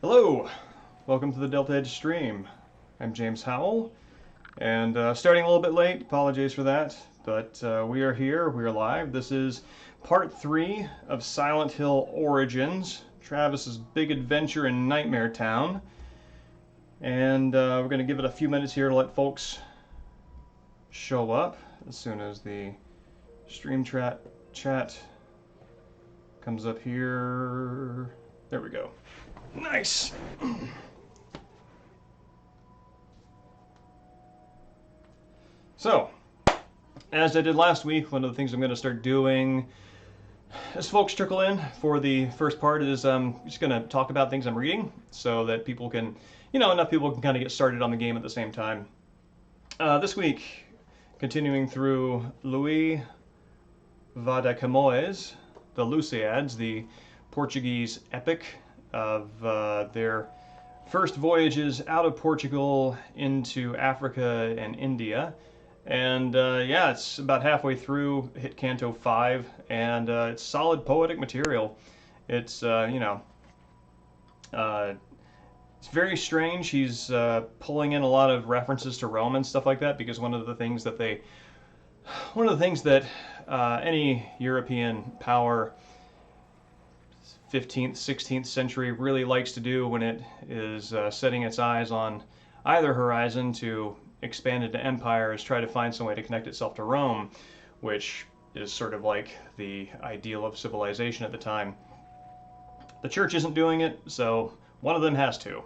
Hello, welcome to the Deltahead stream. I'm James Howell, and starting a little bit late, apologies for that, but we are here, we are live. This is part 3 of Silent Hill Origins, Travis's big adventure in Nightmare Town. And we're going to give it a few minutes here to let folks show up as soon as the stream chat comes up here. There we go. Nice. So, as I did last week, one of the things I'm going to start doing as folks trickle in for the first part is I'm just going to talk about things I'm reading so that people can, enough people can kind of get started on the game at the same time. This week, continuing through Louis Vada Camões, the Lusiads, the Portuguese epic of their first voyages out of Portugal into Africa and India. And yeah, it's about halfway through, hit Canto 5, and it's solid poetic material. It's, it's very strange. He's pulling in a lot of references to Rome and stuff like that, because one of the things that any European power 15th, 16th century really likes to do when it is setting its eyes on either horizon to expand into empire is try to find some way to connect itself to Rome, which is sort of like the ideal of civilization at the time. The church isn't doing it, so one of them has to.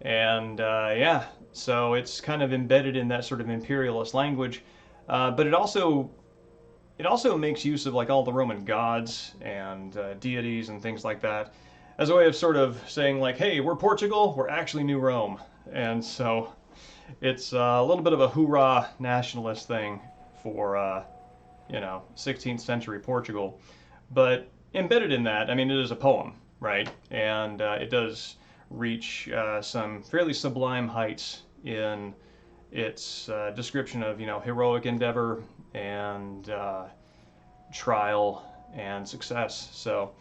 And yeah, so it's kind of embedded in that sort of imperialist language, but it also makes use of like all the Roman gods and deities and things like that as a way of sort of saying like, hey, we're Portugal, we're actually New Rome. And so it's a little bit of a hoorah nationalist thing for, 16th century Portugal. But embedded in that, I mean, it is a poem, right? And it does reach some fairly sublime heights in its description of, heroic endeavor and trial and success. So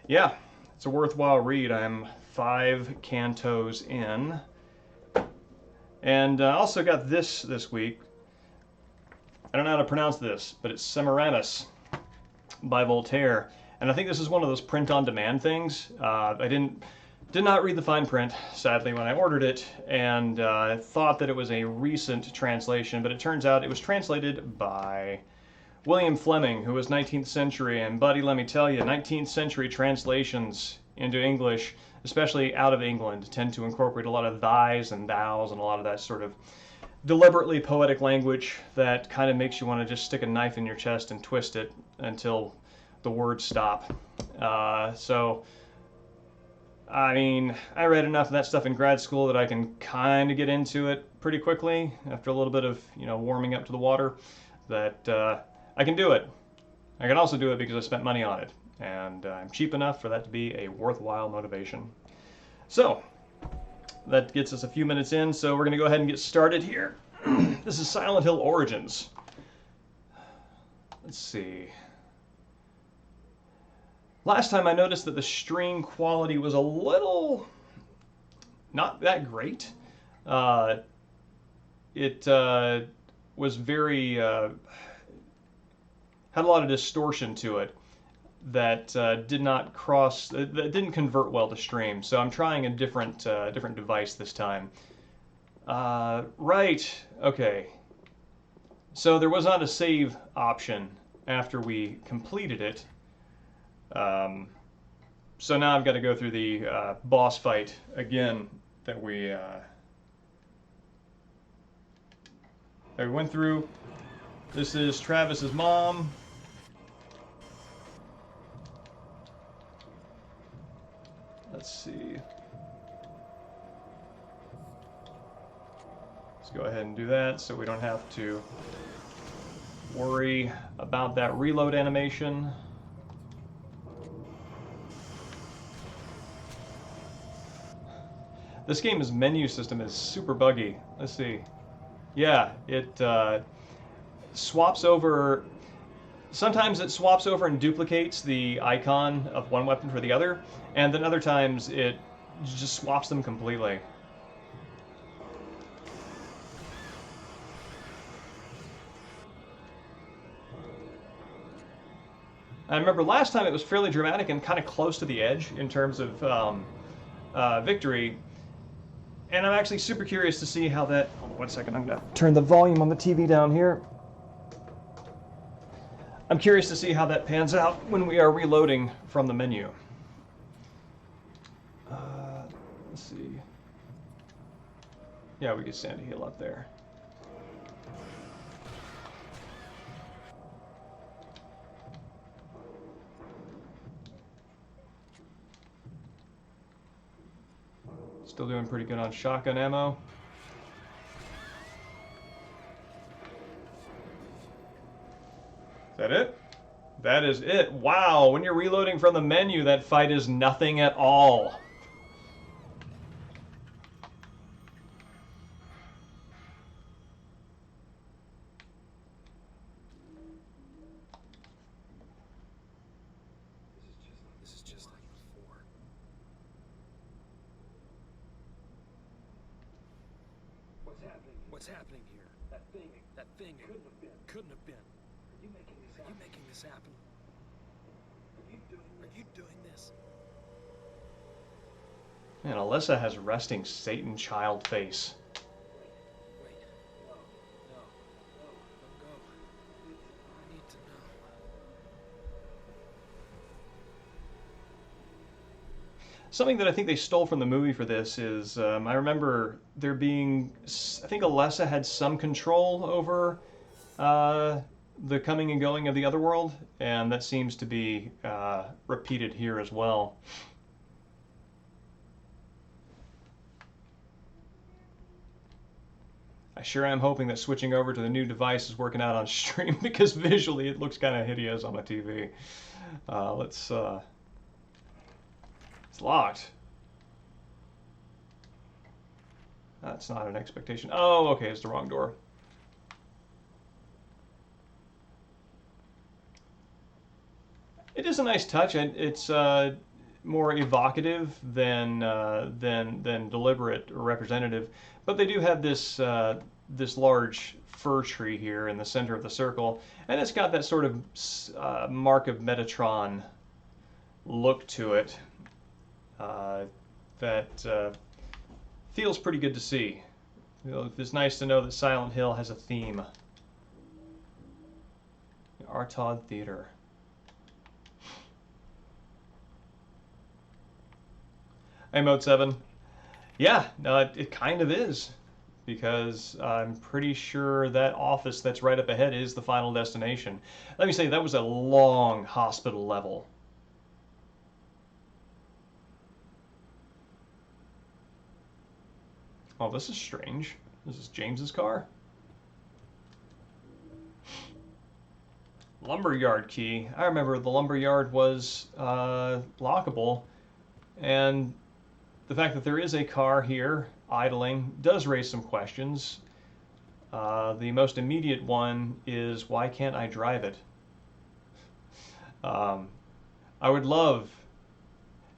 yeah, it's a worthwhile read. I'm 5 cantos in. And I also got this week. I don't know how to pronounce this, but it's Semiramis by Voltaire. And I think this is one of those print-on-demand things. I did not read the fine print, sadly, when I ordered it, and I thought that it was a recent translation, but it turns out it was translated by William Fleming, who was 19th century, and buddy, let me tell you, 19th century translations into English, especially out of England, tend to incorporate a lot of thys and thous and a lot of that sort of deliberately poetic language that kind of makes you want to just stick a knife in your chest and twist it until the words stop. So I mean, I read enough of that stuff in grad school that I can kind of get into it pretty quickly after a little bit of, warming up to the water, that I can do it. I can also do it because I spent money on it, and I'm cheap enough for that to be a worthwhile motivation. So, that gets us a few minutes in, so we're going to go ahead and get started here. This is Silent Hill Origins. Let's see. Last time I noticed that the stream quality was a little not that great. It was very had a lot of distortion to it that that didn't convert well to stream. So I'm trying a different device this time. Right. Okay. So there was not a save option after we completed it. So now I've got to go through the boss fight again that we went through. This is Travis's mom. Let's see. Let's go ahead and do that so we don't have to worry about that reload animation. This game's menu system is super buggy. Let's see. Yeah, it swaps over. Sometimes it swaps over and duplicates the icon of one weapon for the other, and then other times it just swaps them completely. I remember last time it was fairly dramatic and kind of close to the edge in terms of victory. And I'm actually super curious to see how that... Hold on 1 second, I'm going to turn the volume on the TV down here. I'm curious to see how that pans out when we are reloading from the menu. Let's see. Yeah, we get Sandy Hill up there. Still doing pretty good on shotgun ammo. Is that it? That is it. Wow, when you're reloading from the menu, that fight is nothing at all. This is just like before. What's happening here? That thing couldn't have been. Are you making this happen? Are you doing this? Man, Alyssa has resting Satan child face. Wait. No. Don't go. I need to know. Something that I think they stole from the movie for this is, I remember there being, I think Alessa had some control over the coming and going of the other world, and that seems to be repeated here as well. I sure am hoping that switching over to the new device is working out on stream, because visually it looks kind of hideous on my TV. It's locked. That's not an expectation. Oh, okay, it's the wrong door. It is a nice touch. It's more evocative than deliberate or representative. But they do have this this large fir tree here in the center of the circle, and it's got that sort of Mark of Metatron look to it. That feels pretty good to see. It's nice to know that Silent Hill has a theme. Artaud Theater. Hey, Mode 7. Yeah, it kind of is. Because I'm pretty sure that office that's right up ahead is the final destination. Let me say, that was a long hospital level. Oh, this is strange. This is James's car. Lumberyard key. I remember the lumberyard was lockable, and the fact that there is a car here idling does raise some questions. The most immediate one is, why can't I drive it? I would love,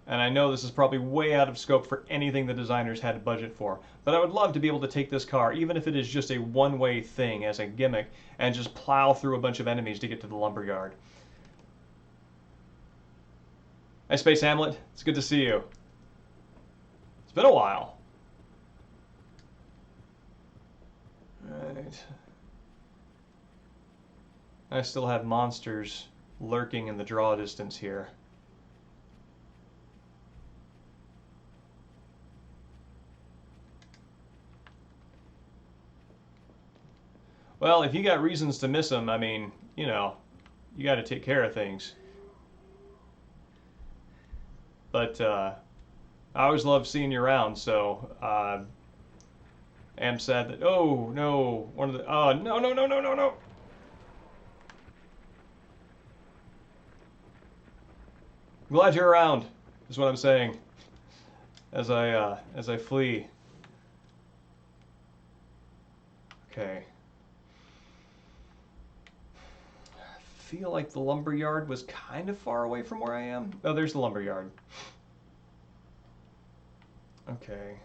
and I know this is probably way out of scope for anything the designers had a budget for, but I would love to be able to take this car, even if it is just a one-way thing as a gimmick, and just plow through a bunch of enemies to get to the lumberyard. Hi, Space Hamlet. It's good to see you. It's been a while. Right. I still have monsters lurking in the draw distance here. Well, if you got reasons to miss them, I mean, you know, you got to take care of things. But I always love seeing you around, so am sad that, oh no, one of the, oh no. I'm glad you're around, is what I'm saying, as I flee. Okay. I feel like the lumberyard was kind of far away from where I am. Oh, there's the lumberyard. Okay.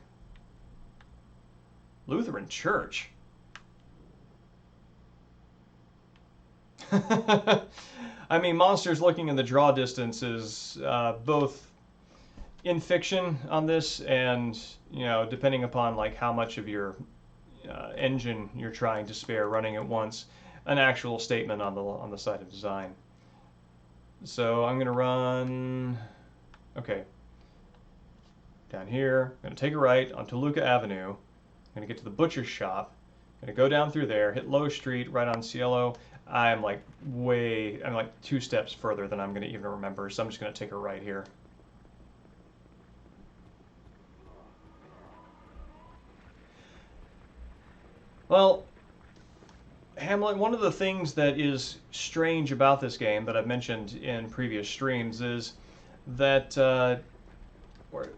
Lutheran Church. I mean, monsters looking in the draw distance is both in fiction on this, and depending upon like how much of your engine you're trying to spare running at once, an actual statement on the side of design. So I'm gonna run. Okay. Down here, I'm gonna take a right on Toluca Avenue. I'm gonna get to the butcher's shop. I'm gonna go down through there, hit Low Street, right on Cielo. I'm like 2 steps further than I'm gonna even remember, so I'm just gonna take a right here. Well, Hamlet, one of the things that is strange about this game that I've mentioned in previous streams is that where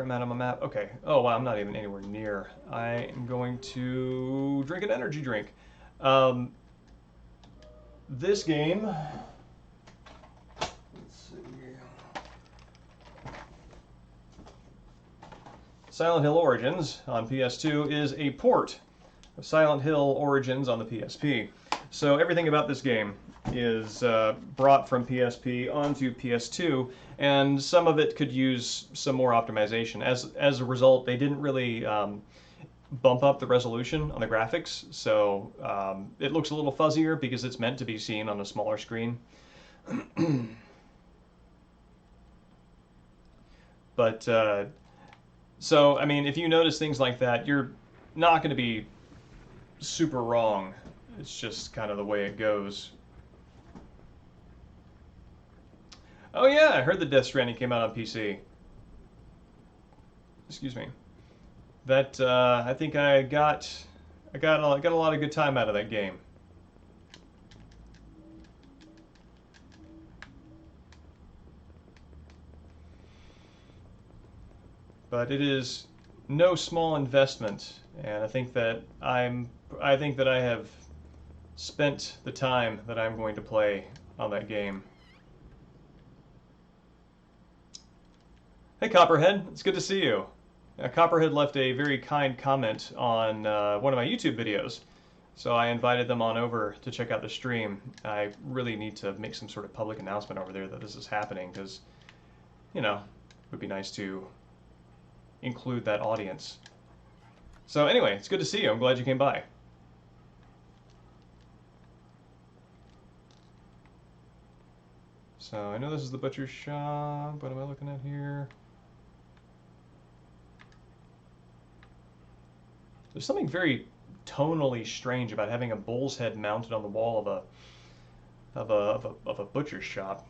I'm at on my map. Okay. Oh wow, I'm not even anywhere near. I am going to drink an energy drink. This game. Let's see. Silent Hill Origins on PS2 is a port of Silent Hill Origins on the PSP. So everything about this game is brought from PSP onto PS2, and some of it could use some more optimization. As a result, they didn't really bump up the resolution on the graphics, so it looks a little fuzzier because it's meant to be seen on a smaller screen. But so I mean, if you notice things like that, you're not going to be super wrong. It's just kind of the way it goes. Oh yeah, I heard the Death Stranding came out on PC. Excuse me. That I think I got a lot of good time out of that game. But it is no small investment, and I think that I have spent the time that I'm going to play on that game. Hey Copperhead, it's good to see you. Copperhead left a very kind comment on one of my YouTube videos, so I invited them on over to check out the stream. I really need to make some sort of public announcement over there that this is happening, because, it would be nice to include that audience. So anyway, it's good to see you. I'm glad you came by. So I know this is the butcher's shop. What am I looking at here? There's something very tonally strange about having a bull's head mounted on the wall of a butcher's shop.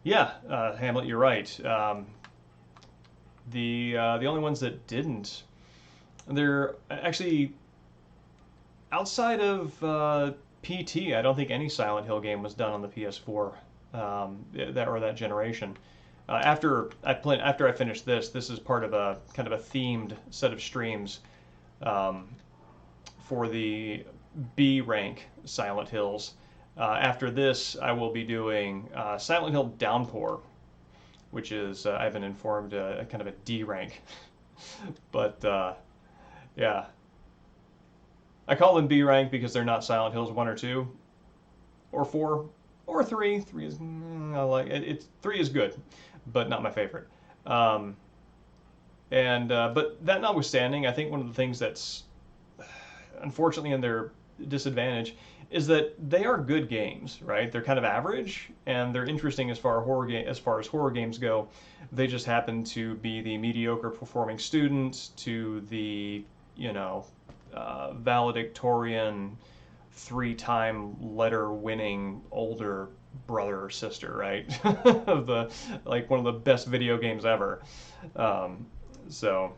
Yeah, Hamlet, you're right. The only ones that didn't, they're actually outside of PT. I don't think any Silent Hill game was done on the PS4 that generation. After I finished this is part of a kind of a themed set of streams for the B rank Silent Hills. After this, I will be doing Silent Hill Downpour, which is, I've been informed, kind of a D rank. But yeah, I call them B rank because they're not Silent Hills 1 or 2 or 4 or 3. 3 is I like it. 3 is good, but not my favorite. But that notwithstanding, I think one of the things that's unfortunately in their disadvantage is that they are good games, right? They're kind of average, and they're interesting as far as horror games go. They just happen to be the mediocre performing student to the valedictorian 3-time letter winning older brother or sister, right? Of one of the best video games ever. So.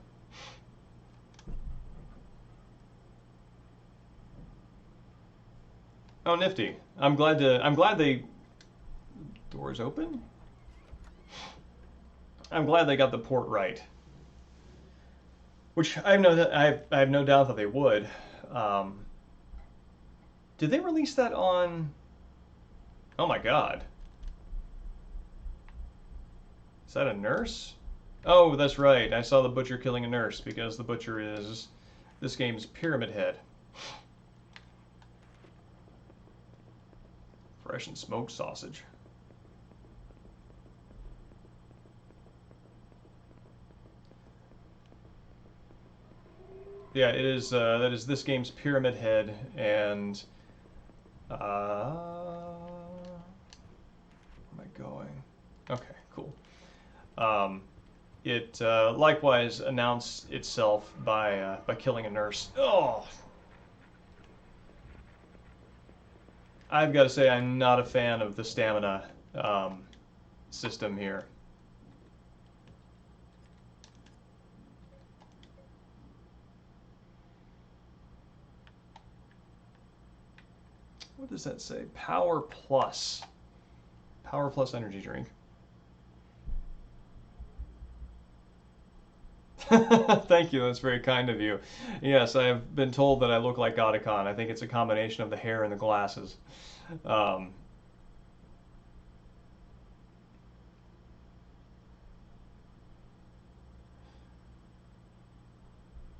Oh, nifty. I'm glad they doors open. I'm glad they got the port right. Which I have no doubt that they would. Did they release that on? Oh my God. Is that a nurse? Oh, that's right. I saw the butcher killing a nurse because the butcher is this game's Pyramid Head. Fresh and smoked sausage. Yeah, it is. That is this game's Pyramid Head, and where am I going? Okay, cool. It likewise announced itself by killing a nurse. Oh, I've got to say I'm not a fan of the stamina system here. What does that say? Power Plus. Power Plus energy drink. Thank you, that's very kind of you. Yes, I have been told that I look like Otacon. I think it's a combination of the hair and the glasses. Um,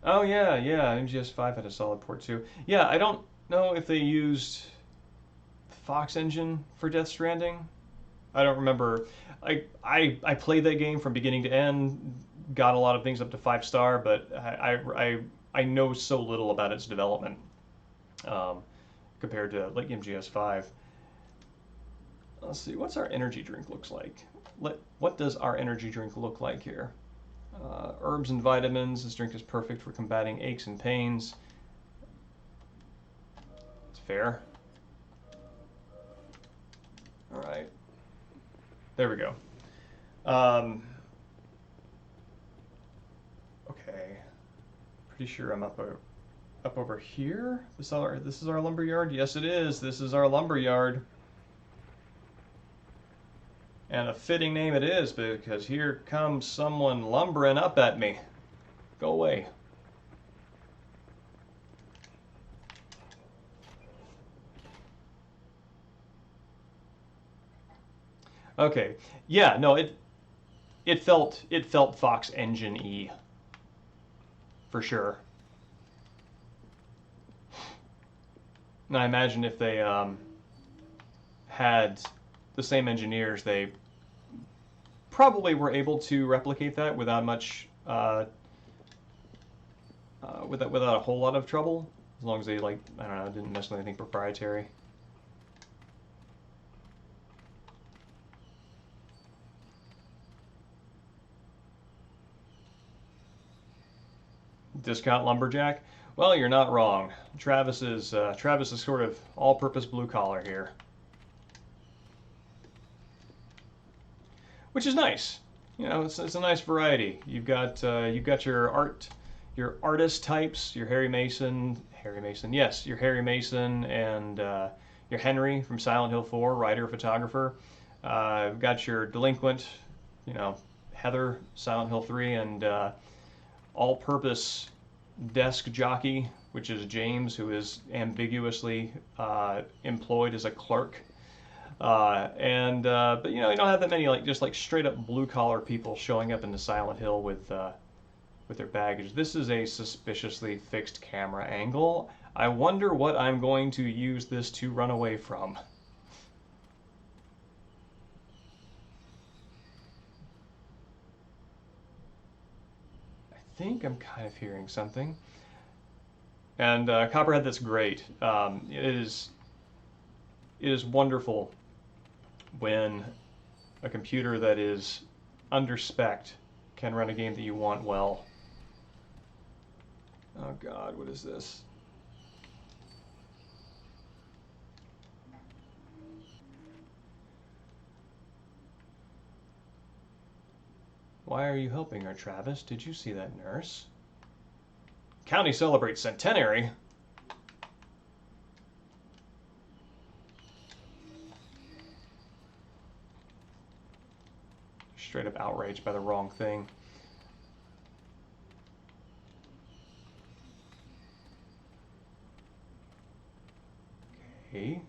oh yeah, yeah, MGS5 had a solid port too. Yeah, I don't know if they used Fox Engine for Death Stranding. I don't remember. I played that game from beginning to end, got a lot of things up to 5 star, but I know so little about its development um, compared to like MGS5. Let's see, what's our energy drink looks like? What does our energy drink look like here? Herbs and vitamins. This drink is perfect for combating aches and pains. It's fair. All right. There we go. Okay. Pretty sure I'm up over here. This is our lumber yard. Yes, it is. This is our lumber yard. And a fitting name it is, because here comes someone lumbering up at me. Go away. Okay. Yeah, no, it felt Fox Engine-y for sure. And I imagine if they had the same engineers, they probably were able to replicate that without much, without a whole lot of trouble, as long as they like I don't know, didn't mess with anything proprietary. Discount lumberjack. Well, you're not wrong. Travis is sort of all-purpose blue collar here, which is nice. You know, it's a nice variety. You've got your artist types, your Harry Mason, yes, your Harry Mason and your Henry from Silent Hill 4, writer photographer. You've got your delinquent, you know, Heather, Silent Hill 3, and all-purpose desk jockey, which is James, who is ambiguously employed as a clerk. But you know, you don't have that many like just like straight up blue collar people showing up into Silent Hill with their baggage. This is a suspiciously fixed camera angle. I wonder what I'm going to use this to run away from. I think I'm kind of hearing something. And Copperhead, that's great. It is wonderful when a computer that is under spec can run a game that you want well. Oh God, what is this? Why are you helping her, Travis? Did you see that nurse? County celebrates centenary. Straight up outraged by the wrong thing. Okay.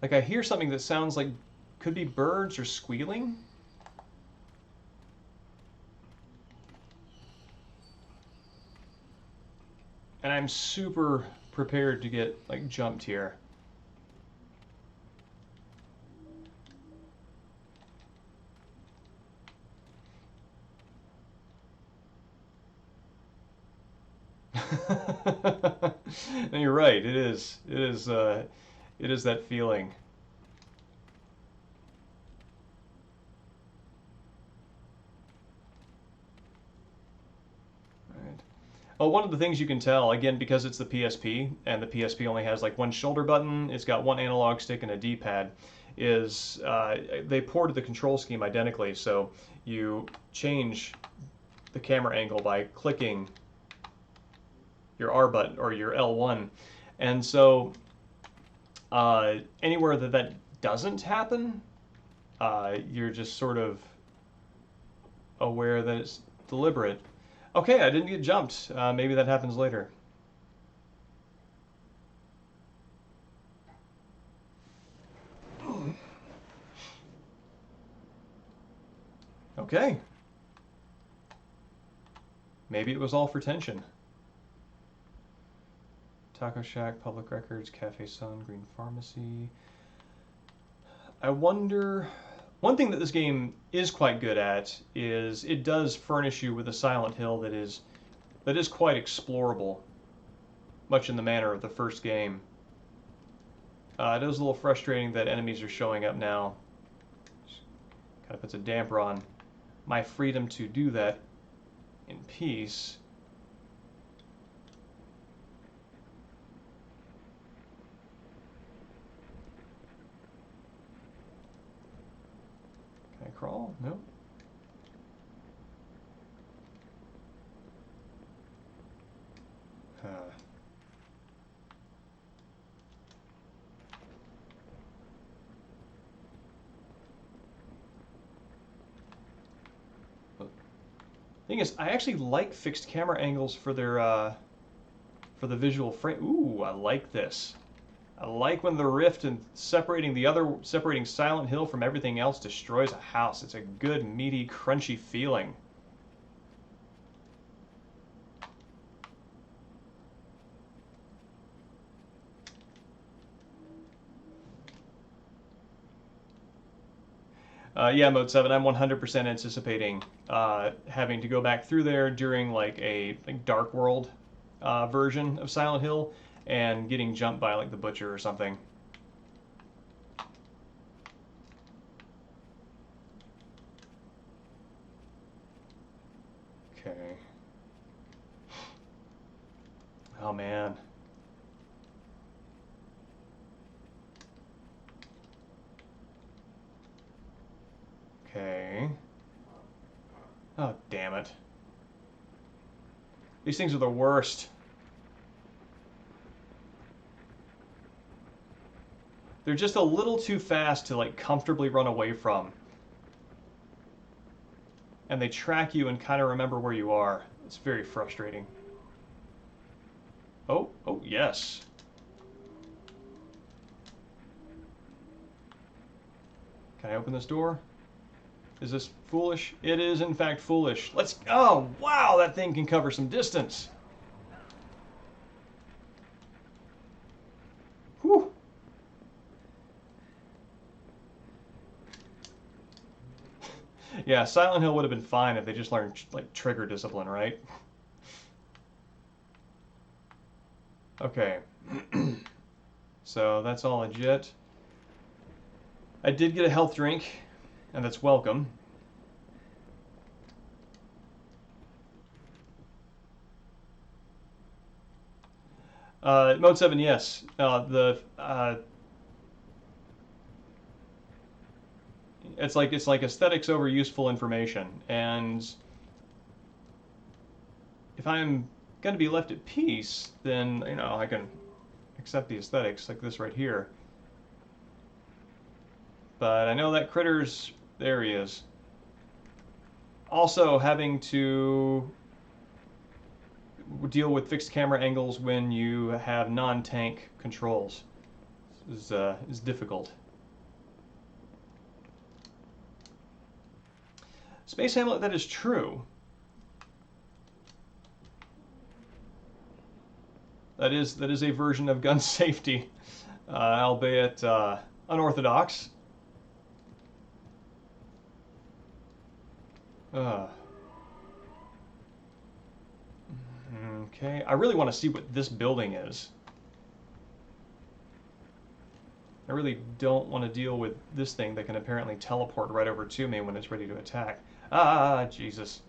Like I hear something that sounds like could be birds or squealing. And I'm super prepared to get like jumped here. No, you're right. It is. It is. It is that feeling. Right. Oh, one of the things you can tell, again, because it's the PSP, and the PSP only has like one shoulder button, it's got one analog stick and a D-pad, is they ported the control scheme identically. So you change the camera angle by clicking your R button or your L1. And so anywhere that that doesn't happen, you're just sort of aware that it's deliberate. Okay, I didn't get jumped. Maybe that happens later. Okay. Maybe it was all for tension. Taco Shack, Public Records, Cafe Sun, Green Pharmacy. I wonder... One thing that this game is quite good at is it does furnish you with a Silent Hill that is quite explorable, much in the manner of the first game. It is a little frustrating that enemies are showing up now. Kind of puts a damper on my freedom to do that in peace. Can I crawl? No. Thing is, I actually like fixed camera angles for their for the visual frame. Ooh, I like this. I like when the rift and separating Silent Hill from everything else destroys a house. It's a good, meaty, crunchy feeling. Yeah, Mode 7, I'm 100% anticipating having to go back through there during like a Dark World version of Silent Hill and getting jumped by like the Butcher or something. Okay. Oh man. Okay. Oh, damn it. These things are the worst. They're just a little too fast to like comfortably run away from. And they track you and kind of remember where you are. It's very frustrating. Oh, yes. Can I open this door? Is this foolish? It is in fact foolish. Let's, oh wow, that thing can cover some distance. Whew. Yeah, Silent Hill would have been fine if they just learned like trigger discipline, right? Okay. So that's all legit. I did get a health drink, and that's welcome. Mode 7, yes. It's like aesthetics over useful information, and if I'm going to be left at peace, then you know I can accept the aesthetics like this right here. But I know that critter's there. He is. Also, having to deal with fixed camera angles when you have non-tank controls. is difficult. Space Hamlet, that is true. That is a version of gun safety, albeit unorthodox. Uh, okay, I really want to see what this building is. I really don't want to deal with this thing that can apparently teleport right over to me when it's ready to attack. Ah, Jesus.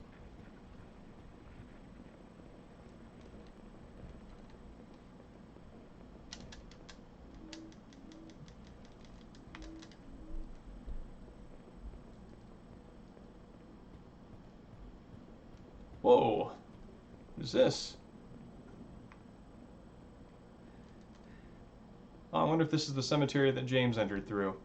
Whoa. What is this? Oh, I wonder if this is the cemetery that James entered through.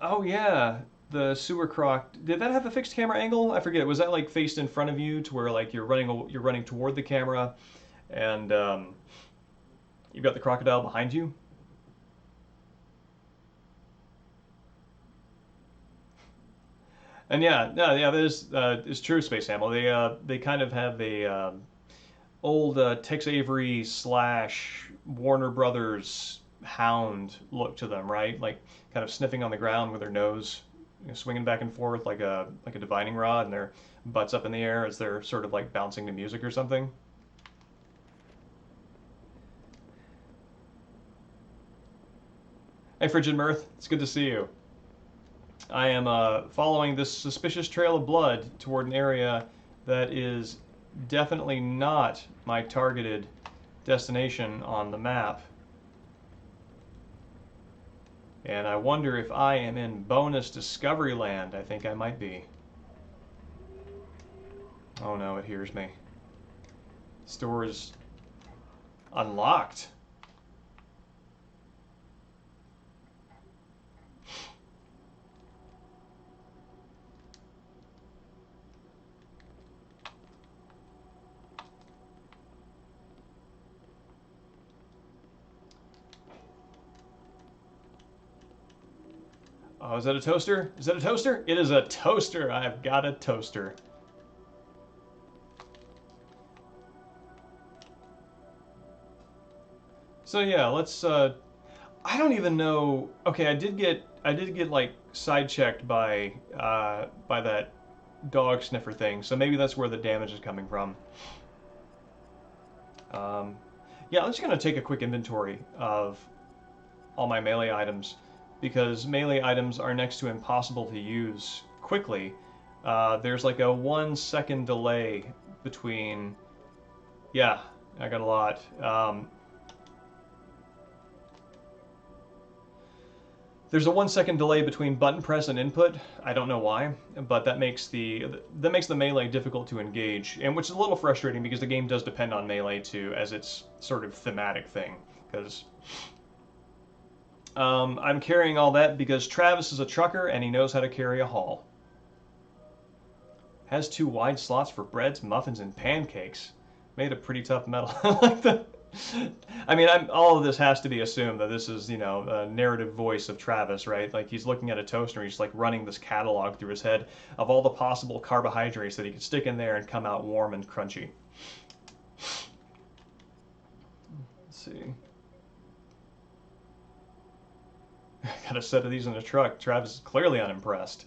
Oh yeah, the sewer croc. Did that have a fixed camera angle? I forget. Was that like faced in front of you to where like you're running toward the camera, and you've got the crocodile behind you? And yeah, no, yeah, that is true, Space Hammer. They kind of have a old Tex Avery slash Warner Brothers hound look to them, right? Like kind of sniffing on the ground with their nose, swinging back and forth like a divining rod, and their butts up in the air as they're sort of like bouncing to music or something. Hey, Frigid Mirth, it's good to see you. I am following this suspicious trail of blood toward an area that is definitely not my targeted destination on the map. And I wonder if I am in bonus discovery land. I think I might be. Oh no, it hears me. Store is unlocked. Oh, is that a toaster? Is that a toaster? It is a toaster. I've got a toaster. So yeah, let's I don't even know. Okay, I did get like sidechecked by that dog sniffer thing. So maybe that's where the damage is coming from. Um, yeah, I'm just gonna take a quick inventory of all my melee items because melee items are next to impossible to use quickly. There's like a 1 second delay between. Yeah, I got a lot. There's a 1 second delay between button press and input. I don't know why, but that makes the melee difficult to engage, and which is a little frustrating because the game does depend on melee too as its sort of thematic thing. Because I'm carrying all that because Travis is a trucker and he knows how to carry a haul. Has 2 wide slots for breads, muffins, and pancakes. Made of pretty tough metal. Like the. I mean, all of this has to be assumed that this is, a narrative voice of Travis, right? Like he's looking at a toaster, he's like running this catalog through his head of all the possible carbohydrates that he could stick in there and come out warm and crunchy. Let's see. Got a set of these in the truck. Travis is clearly unimpressed.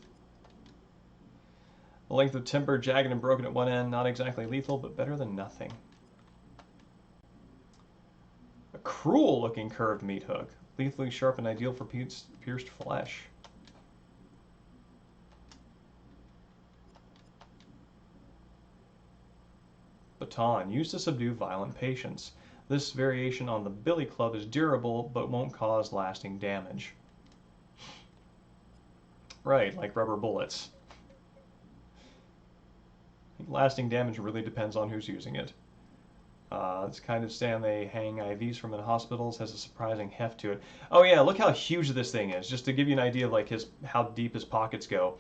The length of timber, jagged and broken at one end, not exactly lethal, but better than nothing. A cruel-looking curved meat hook, lethally sharp and ideal for pierced flesh. Baton, used to subdue violent patients. This variation on the billy club is durable, but won't cause lasting damage. Right, like rubber bullets. Lasting damage really depends on who's using it. This kind of stand they hang IVs from in hospitals has a surprising heft to it. Oh yeah, look how huge this thing is. Just to give you an idea of like how deep his pockets go.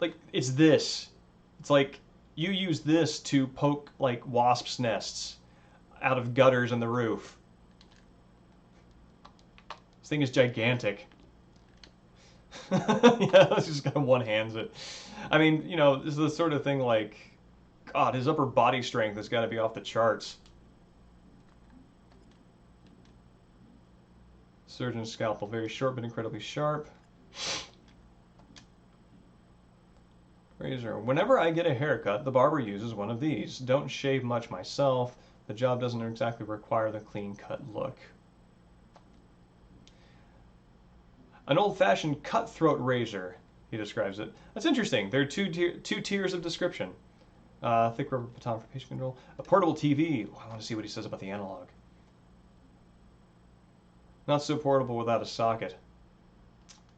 Like it's this. It's like you use this to poke like wasps' nests out of gutters in the roof. This thing is gigantic. Yeah, this just kind of one hands it. I mean, you know, this is the sort of thing like, God, his upper body strength has got to be off the charts. Surgeon's scalpel, very short but incredibly sharp. Razor. Whenever I get a haircut, the barber uses one of these. Don't shave much myself. The job doesn't exactly require the clean-cut look. An old-fashioned cutthroat razor, he describes it. That's interesting. There are two tiers of description. Thick rubber baton for patient control. A portable TV. Oh, I want to see what he says about the analog. Not so portable without a socket.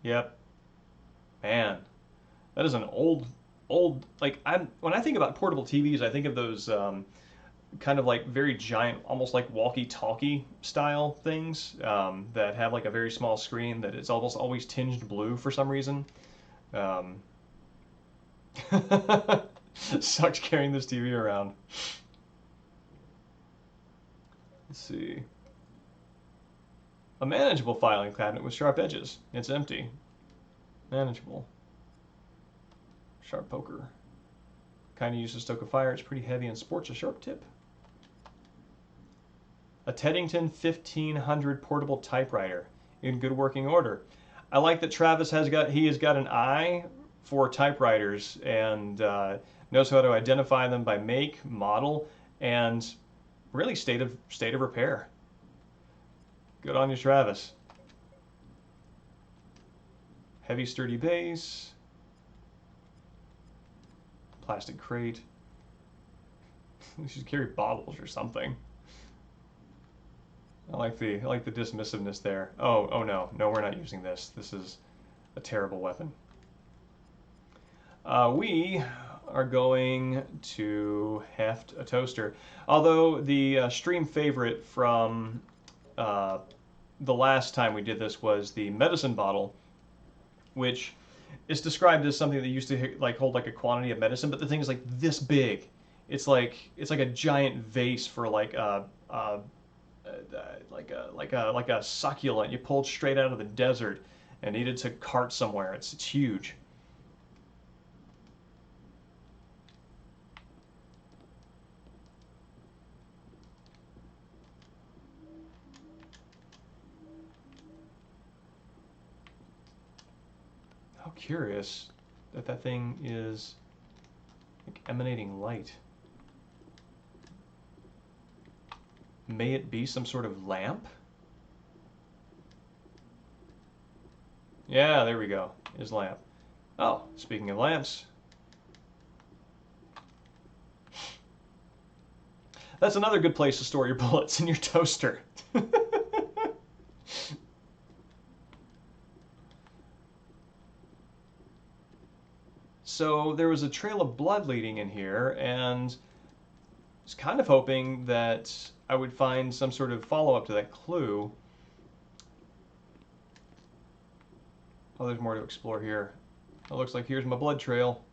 Yep. Man, that is an old, like, when I think about portable TVs, I think of those kind of like very giant, almost like walkie-talkie style things that have like a very small screen that is almost always tinged blue for some reason. Sucks carrying this TV around. Let's see. A manageable filing cabinet with sharp edges. It's empty. Manageable. Sharp poker. Kind of used to stoke a fire. It's pretty heavy and sports a sharp tip. A Teddington 1500 portable typewriter in good working order. I like that Travis has got an eye for typewriters and knows how to identify them by make, model, and really state of repair. Good on you, Travis. Heavy, sturdy base. Plastic crate. You should carry bottles or something. I like the dismissiveness there. Oh no, we're not using this. This is a terrible weapon. We are going to heft a toaster. Although the stream favorite from the last time we did this was the medicine bottle, which is described as something that used to like hold like a quantity of medicine, but the thing is like this big. It's like a giant vase for like a succulent you pulled straight out of the desert and needed to cart somewhere. It's huge. How curious that thing is like emanating light. May it be some sort of lamp? Yeah, there we go. His lamp. Oh, speaking of lamps. That's another good place to store your bullets, in your toaster. So there was a trail of blood leading in here, and I was kind of hoping that I would find some sort of follow-up to that clue. Oh, there's more to explore here. It looks like here's my blood trail.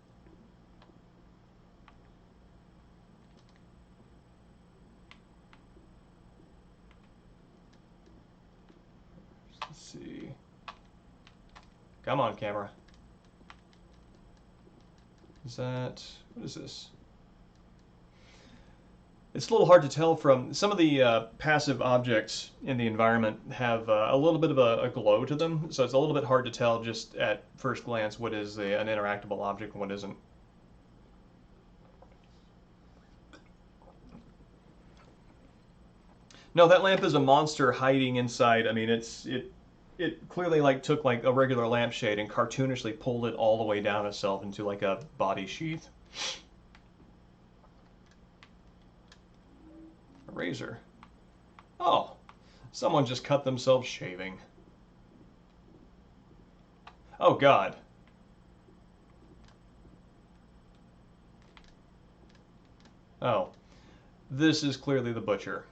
Let's see. Come on, camera. Is that... what is this? It's a little hard to tell from some of the passive objects in the environment have a little bit of a glow to them, so it's a little bit hard to tell just at first glance what is an interactable object and what isn't. No, that lamp is a monster hiding inside. I mean, it clearly like took like a regular lampshade and cartoonishly pulled it all the way down itself into like a body sheath. A razor. Oh, someone just cut themselves shaving. Oh God. Oh, this is clearly the butcher.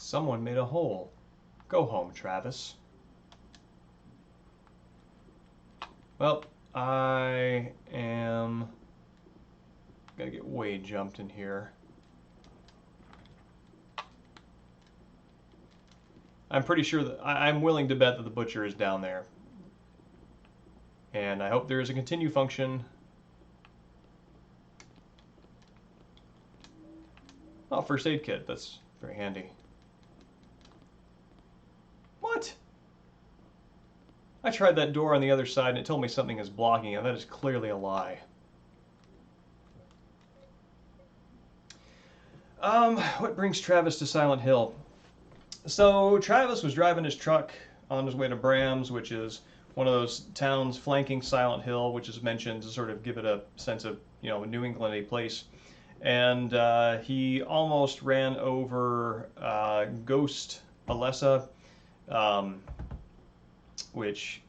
Someone made a hole. Go home, Travis. Well, I am... Gotta get way jumped in here. I'm pretty sure that... I'm willing to bet that the butcher is down there. And I hope there is a continue function. Oh, first aid kit. That's very handy. What? I tried that door on the other side and it told me something is blocking it. That is clearly a lie. What brings Travis to Silent Hill? So Travis was driving his truck on his way to Bram's, which is one of those towns flanking Silent Hill, which is mentioned to sort of give it a sense of, you know, a New England-y place. And he almost ran over Ghost Alessa, which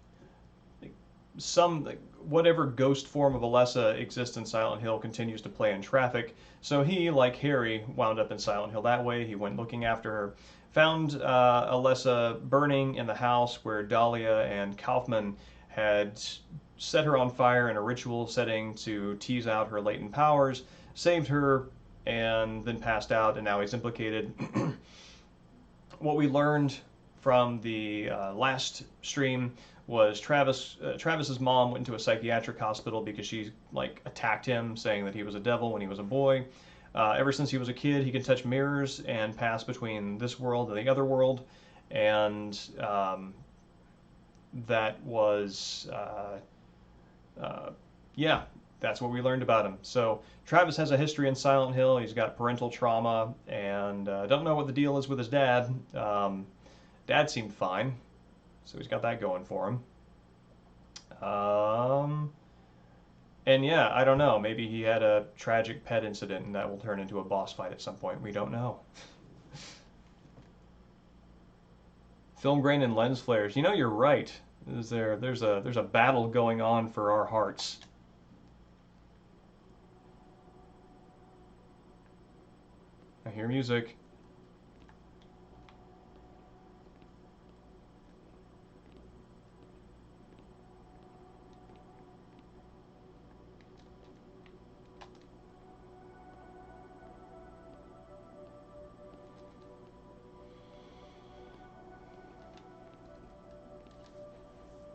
whatever ghost form of Alessa exists in Silent Hill continues to play in traffic. So he, like Harry, wound up in Silent Hill that way. He went looking after her, found Alessa burning in the house where Dahlia and Kaufman had set her on fire in a ritual setting to tease out her latent powers, saved her, and then passed out, and now he's implicated. What we learned from the last stream was Travis's mom went into a psychiatric hospital because she like attacked him, saying that he was a devil when he was a boy. Ever since he was a kid, he can touch mirrors and pass between this world and the other world, and that was yeah, that's what we learned about him. So Travis has a history in Silent Hill. He's got parental trauma, and don't know what the deal is with his dad. Dad seemed fine, so he's got that going for him. And yeah, I don't know. Maybe he had a tragic pet incident, and that will turn into a boss fight at some point. We don't know. Film grain and lens flares. You know, you're right. There's a battle going on for our hearts. I hear music.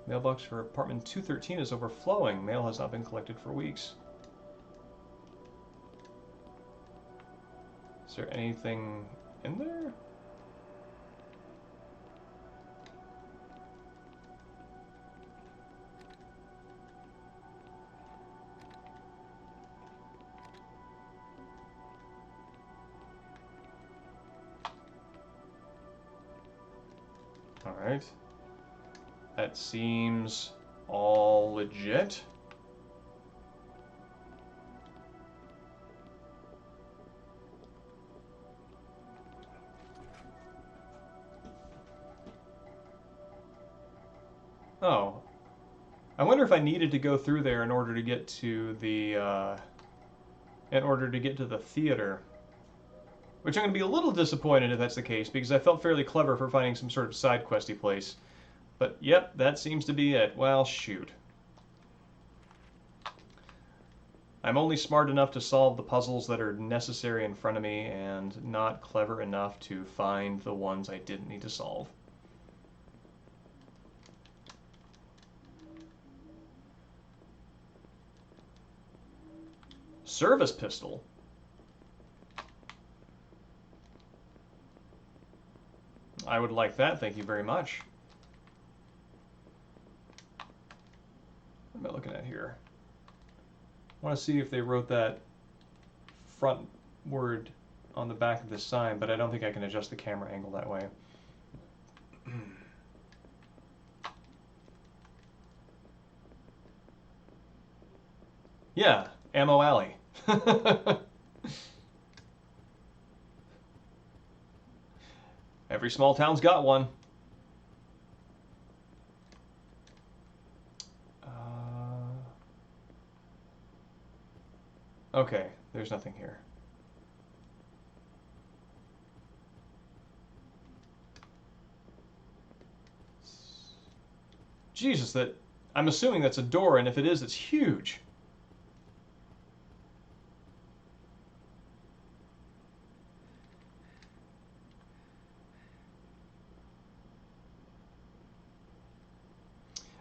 Mailbox for apartment 213 is overflowing. Mail has not been collected for weeks. Is there anything in there? All right. That seems all legit. Oh, I wonder if I needed to go through there in order to get to the theater. Which I'm going to be a little disappointed if that's the case, because I felt fairly clever for finding some sort of side questy place. But yep, that seems to be it. Well, shoot. I'm only smart enough to solve the puzzles that are necessary in front of me, and not clever enough to find the ones I didn't need to solve. Service pistol? I would like that, thank you very much. What am I looking at here? I want to see if they wrote that front word on the back of this sign, but I don't think I can adjust the camera angle that way. Yeah, Ammo Alley. Every small town's got one. Okay, there's nothing here. Jesus, that I'm assuming that's a door, and if it is, it's huge.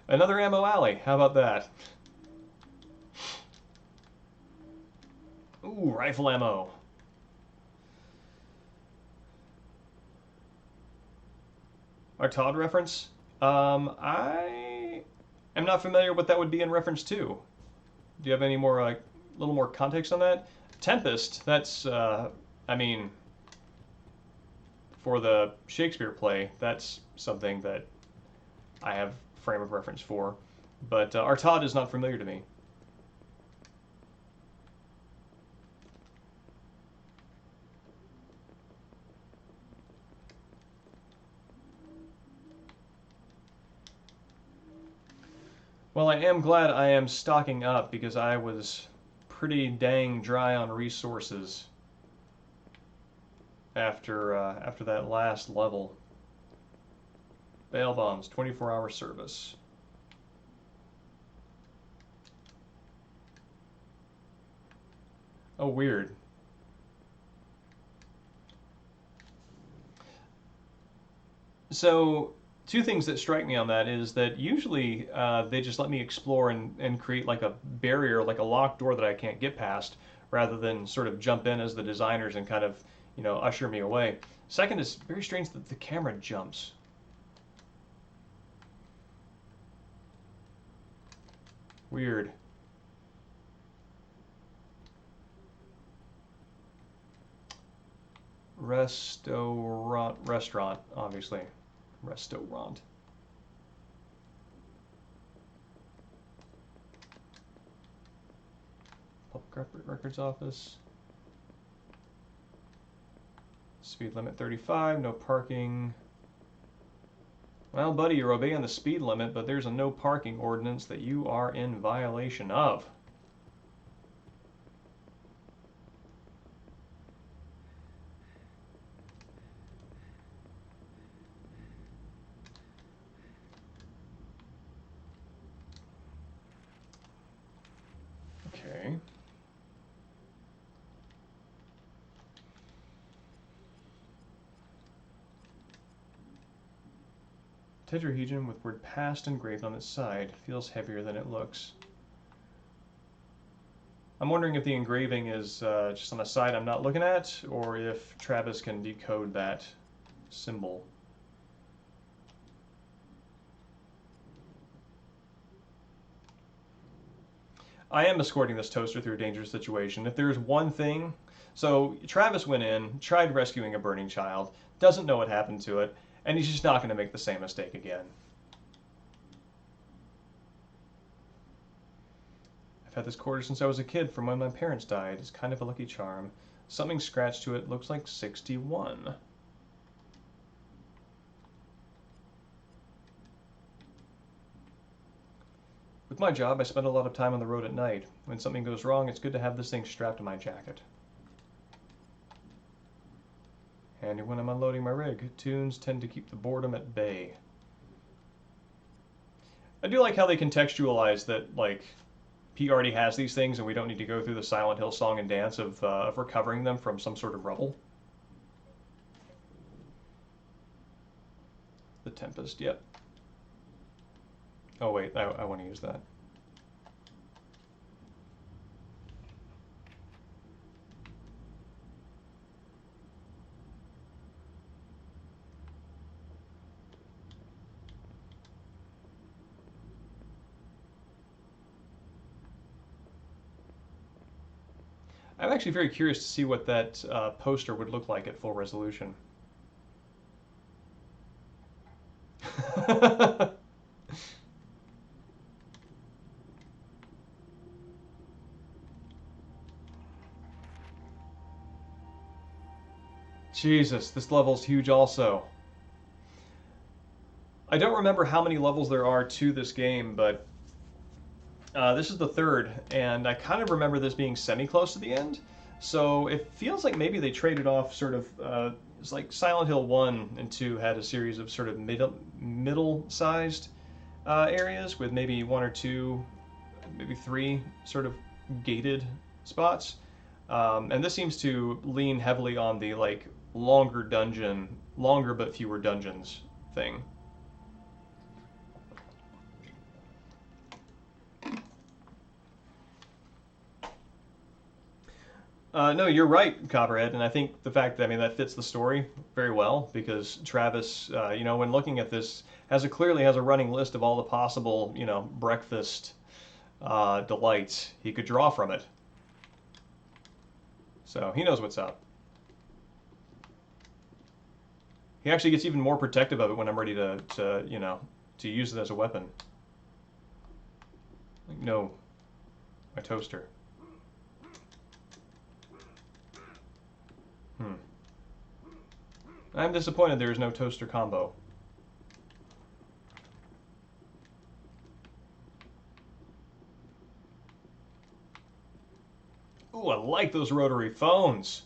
Another ammo alley. How about that? Ooh, rifle ammo. Our Todd reference? I am not familiar what that would be in reference to. Do you have any more, like, little more context on that? Tempest, that's, I mean, for the Shakespeare play, that's something that I have frame of reference for. But our Todd is not familiar to me. Well, I am glad I am stocking up because I was pretty dang dry on resources after that last level. Bail bonds, 24-hour service. Oh, weird. So, two things that strike me on that is that usually they just let me explore and create like a barrier, like a locked door that I can't get past, rather than sort of jump in as the designers and kind of, you know, usher me away. Second, is very strange that the camera jumps. Weird. Restaurant, obviously. Restaurant. Public Records Office. Speed limit 35, no parking. Well, buddy, you're obeying the speed limit, but there's a no parking ordinance that you are in violation of. Okay. Tetrahedron with word past engraved on its side feels heavier than it looks. I'm wondering if the engraving is just on the side I'm not looking at, or if Travis can decode that symbol. I am escorting this toaster through a dangerous situation. If there's one thing... So Travis went in, tried rescuing a burning child, doesn't know what happened to it, and he's just not going to make the same mistake again. I've had this quarter since I was a kid, from when my parents died. It's kind of a lucky charm. Something scratched to it, looks like 61. With my job, I spend a lot of time on the road at night. When something goes wrong, it's good to have this thing strapped to my jacket. Handy when I'm unloading my rig. Tunes tend to keep the boredom at bay. I do like how they contextualize that, like, he already has these things and we don't need to go through the Silent Hill song and dance of recovering them from some sort of rubble. The Tempest, yep. Oh wait, I want to use that. I'm actually very curious to see what that poster would look like at full resolution. Jesus, this level's huge also. I don't remember how many levels there are to this game, but this is the third, and I kind of remember this being semi-close to the end. So it feels like maybe they traded off sort of, it's like Silent Hill 1 and 2 had a series of sort of middle-sized areas with maybe one or two, maybe three sort of gated spots. And this seems to lean heavily on the like longer but fewer dungeons thing. No, you're right, Copperhead, and I think the fact that I mean that fits the story very well because Travis, when looking at this, clearly has a running list of all the possible, breakfast delights he could draw from it. So he knows what's up. He actually gets even more protective of it when I'm ready to use it as a weapon. Like, no, my toaster. I'm disappointed there is no toaster combo. Ooh, I like those rotary phones.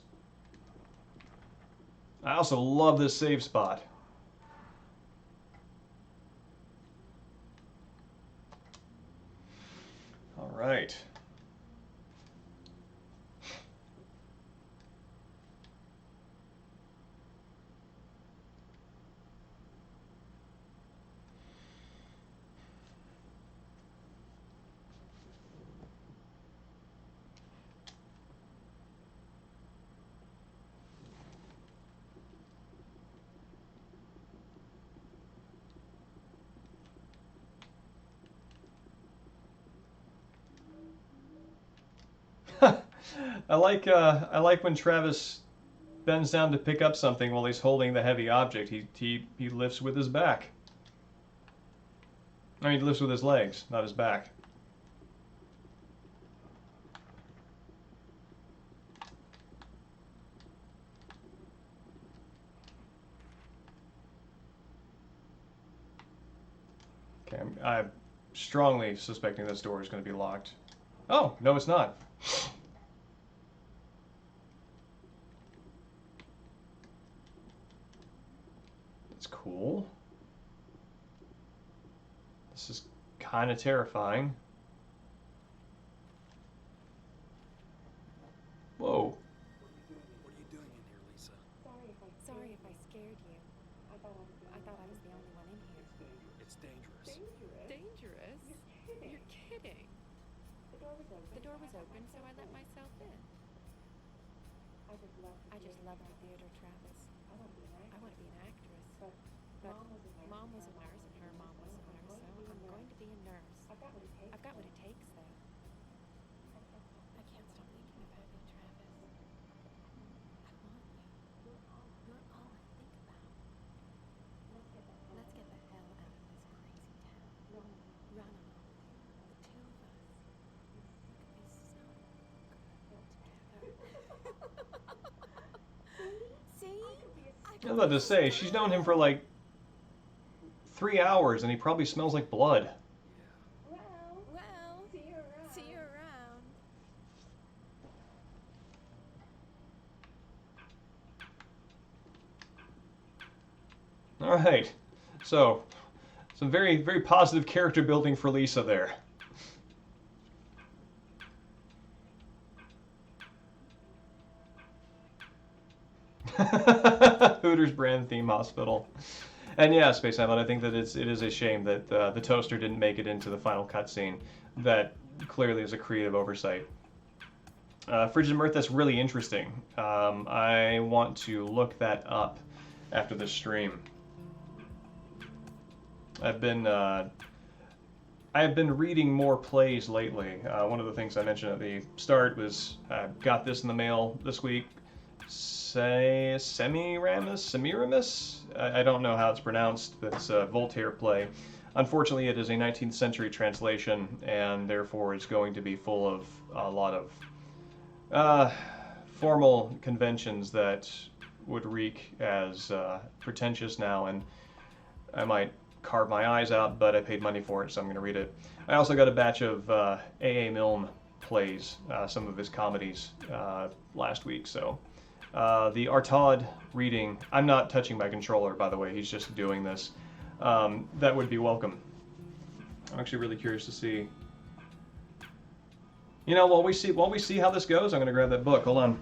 I also love this save spot. All right. I like when Travis bends down to pick up something while he's holding the heavy object. He lifts with his back. I mean, he lifts with his legs, not his back. Okay, I'm strongly suspecting this door is going to be locked. Oh, no, it's not. That's cool. This is kind of terrifying. Whoa. What are you doing in here, Lisa? Sorry if I scared you. I thought I was the only one in here. It's dangerous. Dangerous? You're kidding. The door was open, so I let myself in. I just love the theater, Travis. I want to be an actress. But Mom was a nurse, and her mom was a nurse, so I'm going to be a nurse. I've got what it takes, though. I can't stop thinking about you, Travis. I want you. You're all I think about. Let's get the hell out of this crazy town. Run on. The two of us. We could be so good together. See? I was about to say, she's known him for like 3 hours and he probably smells like blood. Well, see you around. All right, so some very, very positive character building for Lisa there. Hooters brand theme hospital. And yeah, Space Hamlet, I think that it is a shame that the toaster didn't make it into the final cutscene. That clearly is a creative oversight. Frigid Mirth, that's really interesting. I want to look that up after this stream. I have been reading more plays lately. One of the things I mentioned at the start was I got this in the mail this week. Semiramis? I don't know how it's pronounced, but it's a Voltaire play. Unfortunately, it is a 19th century translation, and therefore it's going to be full of a lot of formal conventions that would reek as pretentious now, and I might carve my eyes out, but I paid money for it, so I'm going to read it. I also got a batch of A.A. Milne plays, some of his comedies, last week, so... the Artaud reading, I'm not touching my controller, by the way, he's just doing this. That would be welcome. I'm actually really curious to see. You know, while we see how this goes, I'm gonna grab that book. Hold on.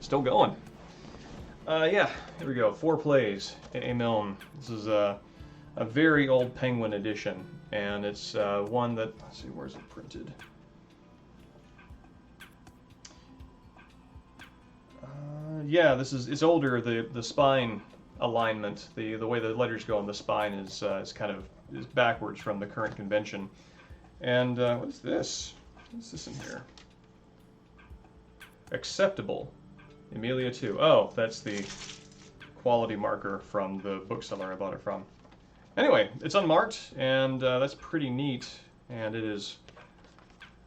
Still going. Yeah, here we go. 4 plays. A. Milne. This is a very old Penguin edition, and it's one that, let's see, where's it printed? Yeah, it's older. The spine alignment, the way the letters go on the spine is kind of is backwards from the current convention. And what is this? What's this in here? Acceptable. Emilia 2. Oh, that's the quality marker from the bookseller I bought it from. Anyway, it's unmarked, and that's pretty neat. And it is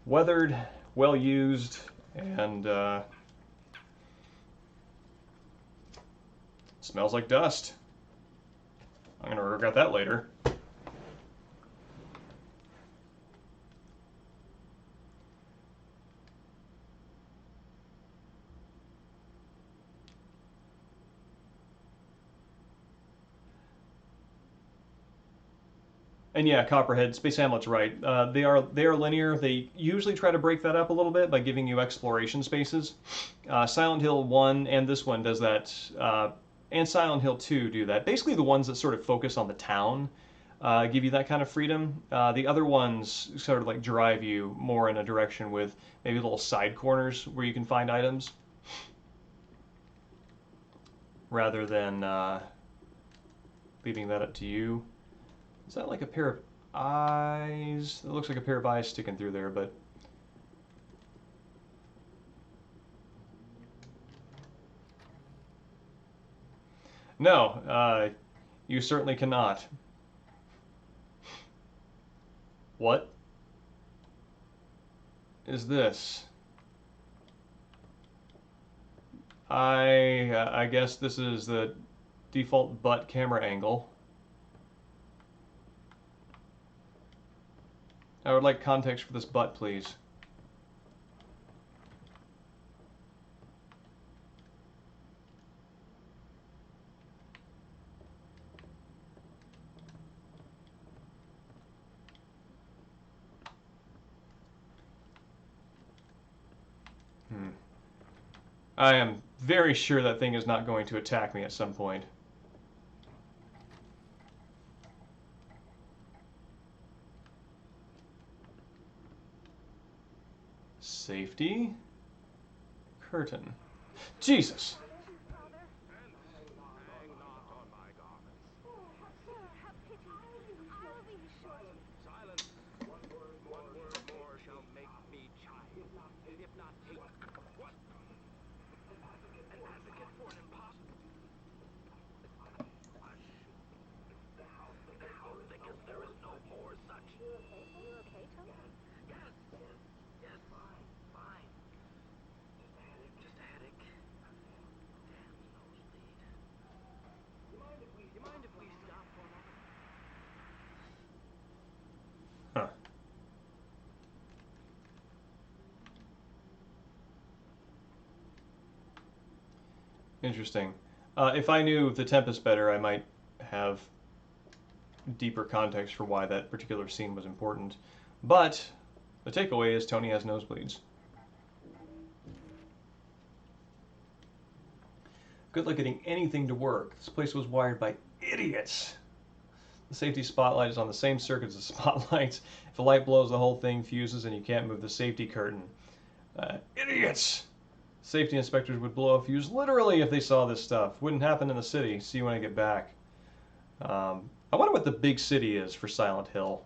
weathered, well used, and smells like dust. I'm gonna regret that later. And yeah, Copperhead, Space Hamlet's right. They are linear. They usually try to break that up a little bit by giving you exploration spaces. Silent Hill 1 and this one does that, and Silent Hill 2 do that. Basically, the ones that sort of focus on the town give you that kind of freedom. The other ones sort of like drive you more in a direction with maybe little side corners where you can find items, rather than leaving that up to you. Is that like a pair of eyes? It looks like a pair of eyes sticking through there, but... No, you certainly cannot. What is this? I guess this is the default butt camera angle. I would like context for this butt, please. I am very sure that thing is not going to attack me at some point. Safety? Curtain. Jesus! Huh. Interesting. If I knew the Tempest better, I might have deeper context for why that particular scene was important. But the takeaway is Tony has nosebleeds. Good luck getting anything to work. This place was wired by idiots. The safety spotlight is on the same circuit as the spotlights. If the light blows, the whole thing fuses and you can't move the safety curtain. Idiots! Safety inspectors would blow a fuse literally if they saw this stuff. Wouldn't happen in the city. See you when I get back. I wonder what the big city is for Silent Hill.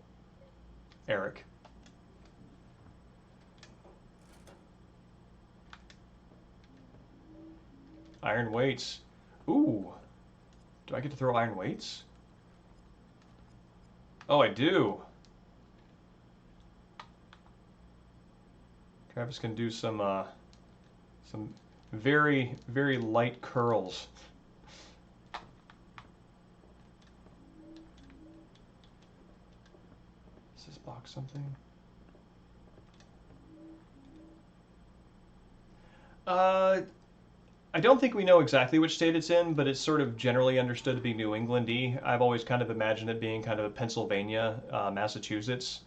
Eric. Iron weights. Ooh. Do I get to throw iron weights? Oh, I do. Travis can do some very, very light curls. Does this box something? Uh, I don't think we know exactly which state it's in, but it's sort of generally understood to be New England-y. I've always kind of imagined it being kind of a Pennsylvania, Massachusetts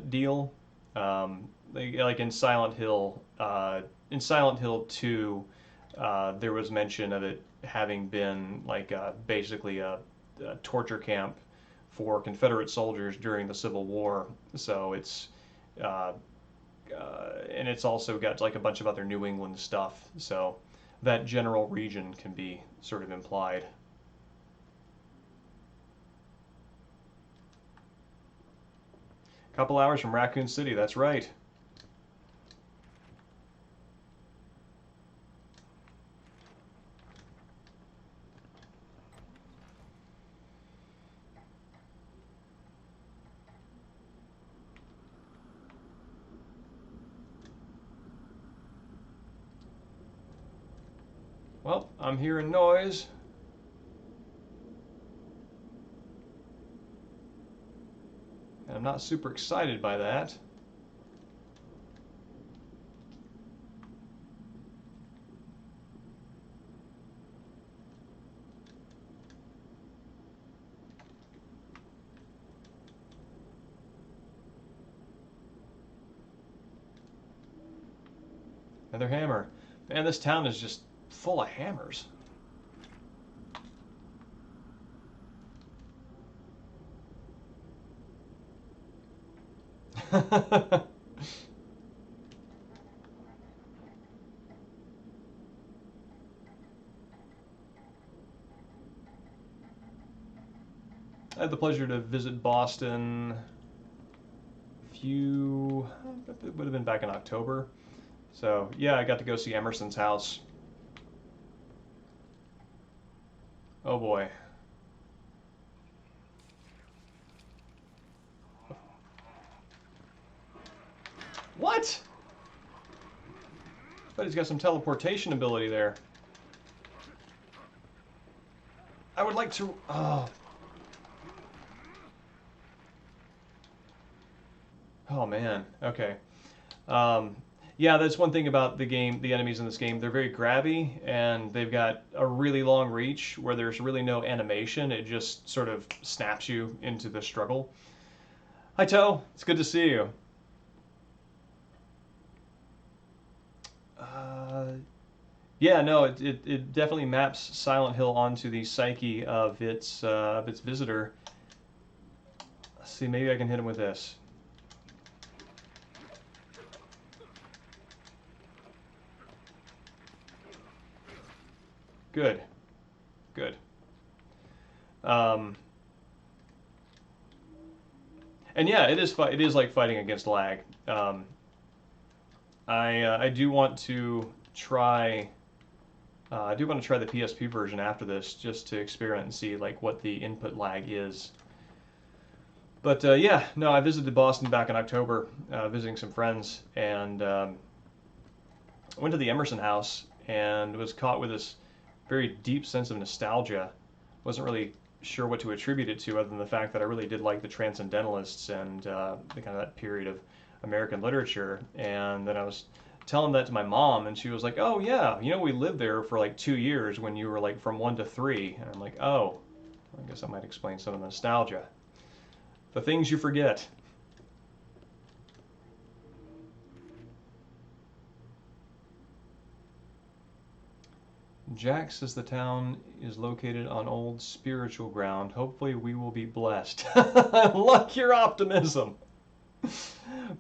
deal. Like in Silent Hill 2, there was mention of it having been like basically a torture camp for Confederate soldiers during the Civil War. So uh, and it's also got like a bunch of other New England stuff. So that general region can be sort of implied. A couple hours from Raccoon City, that's right. Well, I'm hearing noise. And I'm not super excited by that. Another hammer. Man, this town is just full of hammers. I had the pleasure to visit Boston it would have been back in October. So yeah, I got to go see Emerson's house. Oh boy. What? But he's got some teleportation ability there. I would like to. Oh. Oh man. Okay. Um, yeah, that's one thing about the game. The enemies in this game, they're very grabby, and they've got a really long reach where there's really no animation. It just sort of snaps you into the struggle. Hi, Toe. It's good to see you. Uh, yeah, no, it definitely maps Silent Hill onto the psyche of its visitor. Let's see, maybe I can hit him with this. Good, good. Um, and yeah, it is like fighting against lag. I do want to try. I do want to try the PSP version after this, just to experiment and see like what the input lag is. But yeah, no, I visited Boston back in October, visiting some friends, and went to the Emerson house and was caught with this very deep sense of nostalgia. Wasn't really sure what to attribute it to, other than the fact that I really did like the Transcendentalists and the kind of that period of American literature. And then I was telling that to my mom, and she was like, "Oh yeah, you know we lived there for like 2 years when you were like from 1 to 3." And I'm like, "Oh, I guess that might explain some of the nostalgia." The things you forget. Jack says the town is located on old spiritual ground. Hopefully we will be blessed. Luck your optimism.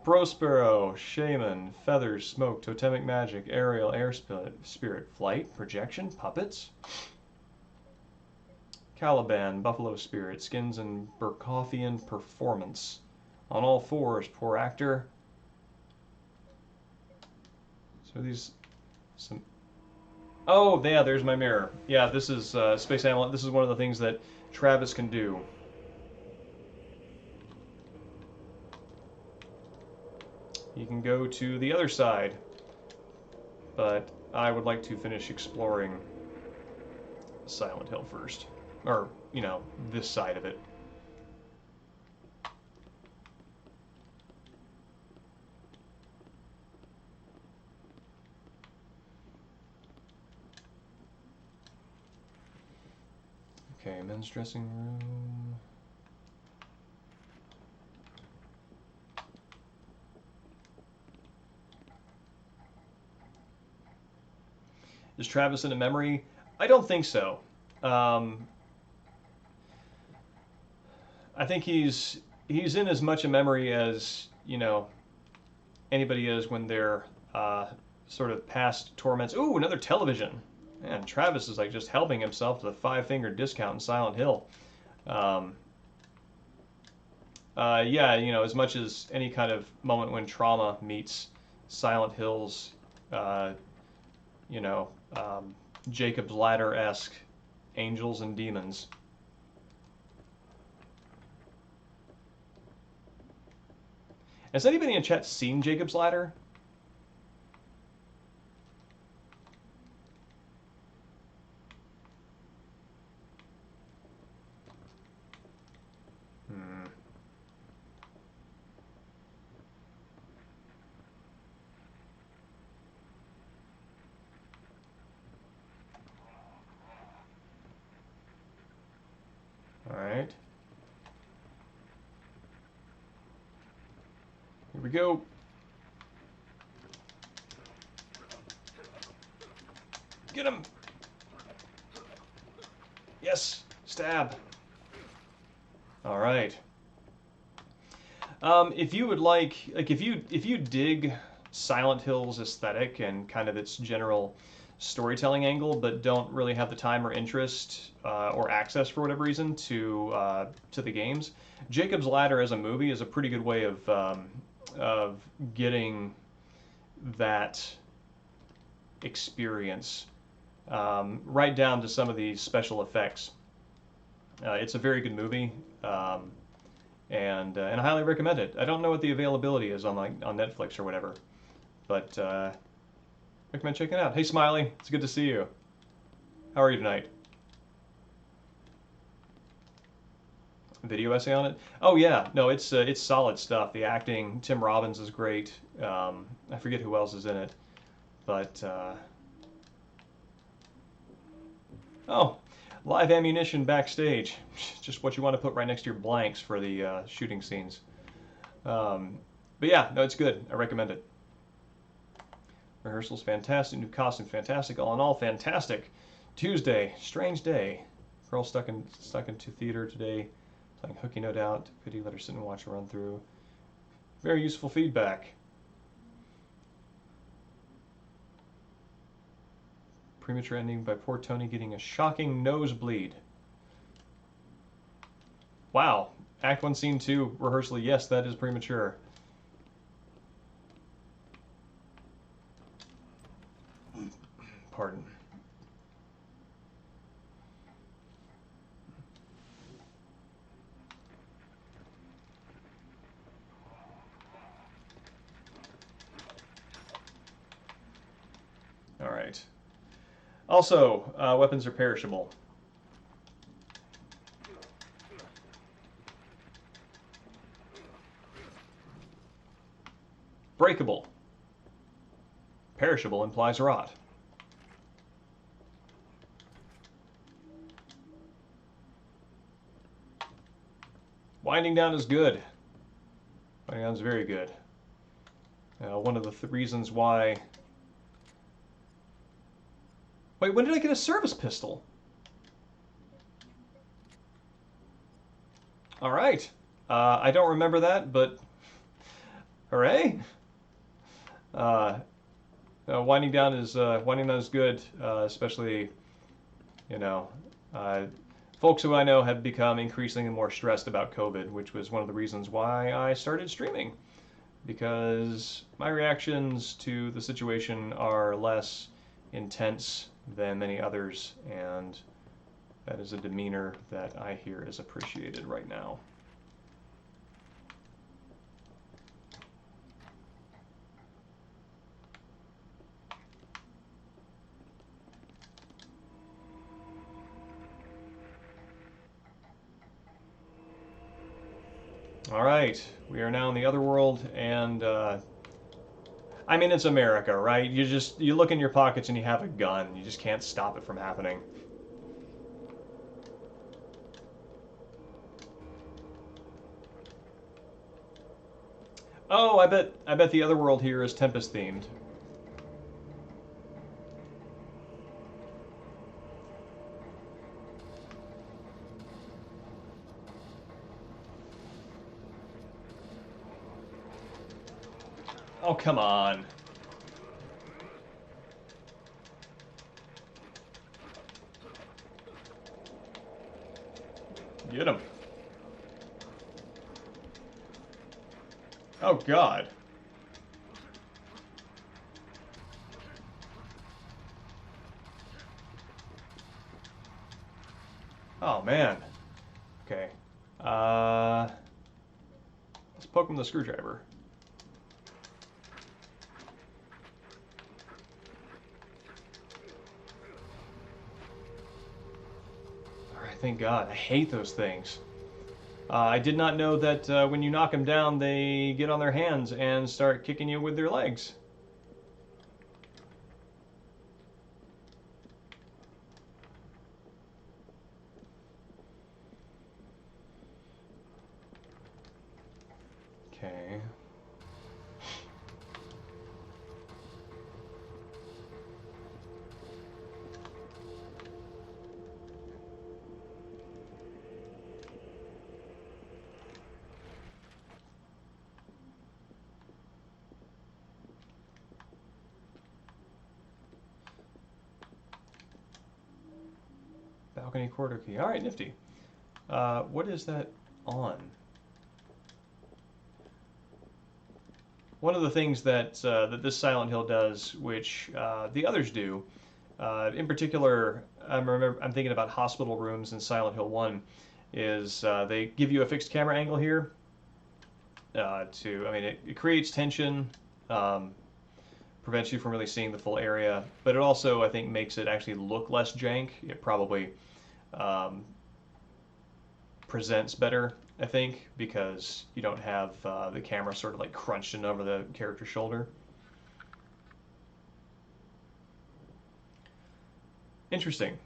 Prospero, shaman, feathers, smoke, totemic magic, aerial, air spirit, flight, projection, puppets. Caliban, buffalo spirit, skins and Burkoffian performance. On all fours, poor actor. So these some. Oh, yeah, there's my mirror. Yeah, this is Space Amulet. This is one of the things that Travis can do. You can go to the other side, but I would like to finish exploring Silent Hill first. Or, you know, this side of it. Okay, men's dressing room. Is Travis in a memory? I don't think so. I think he's in as much a memory as, you know, anybody is when they're sort of past torments. Ooh, another television. Man, Travis is like just helping himself to the five-finger discount in Silent Hill. Um, yeah, you know, as much as any kind of moment when trauma meets Silent Hill's, uh, you know, Jacob's Ladder-esque angels and demons. Has anybody in chat seen Jacob's Ladder? Hmm. All right. Here we go. Get him. Yes. Stab. All right. If you would like if you dig Silent Hill's aesthetic and kind of its general storytelling angle, but don't really have the time or interest or access for whatever reason to the games, Jacob's Ladder as a movie is a pretty good way of getting that experience right down to some of the special effects. It's a very good movie. And I highly recommend it. I don't know what the availability is on on Netflix or whatever, but recommend checking it out. Hey, Smiley, it's good to see you. How are you tonight? Video essay on it? Oh yeah, no, it's solid stuff. The acting, Tim Robbins is great. I forget who else is in it, but oh, live ammunition backstage. Just what you want to put right next to your blanks for the shooting scenes. But yeah, no, it's good. I recommend it. Rehearsal's fantastic. New costume fantastic. All in all, fantastic. Tuesday, strange day. Girl stuck into theater today, playing hooky, no doubt. Pity, let her sit and watch a run through. Very useful feedback. Premature ending by poor Tony getting a shocking nosebleed. Wow. Act 1, Scene 2, rehearsal. Yes, that is premature. Pardon. All right. Also, weapons are perishable. Breakable. Perishable implies rot. Winding down is good. Winding down is very good. One of the reasons why... Wait, when did I get a service pistol? All right. I don't remember that, but hooray! Winding down is good, especially, you know, folks who I know have become increasingly more stressed about COVID, which was one of the reasons why I started streaming, because my reactions to the situation are less intense than many others, and that is a demeanor that I hear is appreciated right now. All right, we are now in the other world, and I mean, it's America, right? You look in your pockets and you have a gun. You just can't stop it from happening. Oh, I bet the other world here is Tempest themed. Oh, come on. Get him. Oh, God. Oh, man. Okay. Let's poke him with a screwdriver. Alright, thank God. I hate those things. I did not know that when you knock them down, they get on their hands and start kicking you with their legs. Okay. Balcony corridor key. All right, nifty. What is that on? One of the things that this Silent Hill does, which the others do, in particular, I'm thinking about hospital rooms in Silent Hill 1, is they give you a fixed camera angle here. I mean, it creates tension, prevents you from really seeing the full area, but it also, I think, makes it actually look less jank. It probably um, presents better, I think, because you don't have the camera sort of like crunched in over the character's shoulder. Interesting.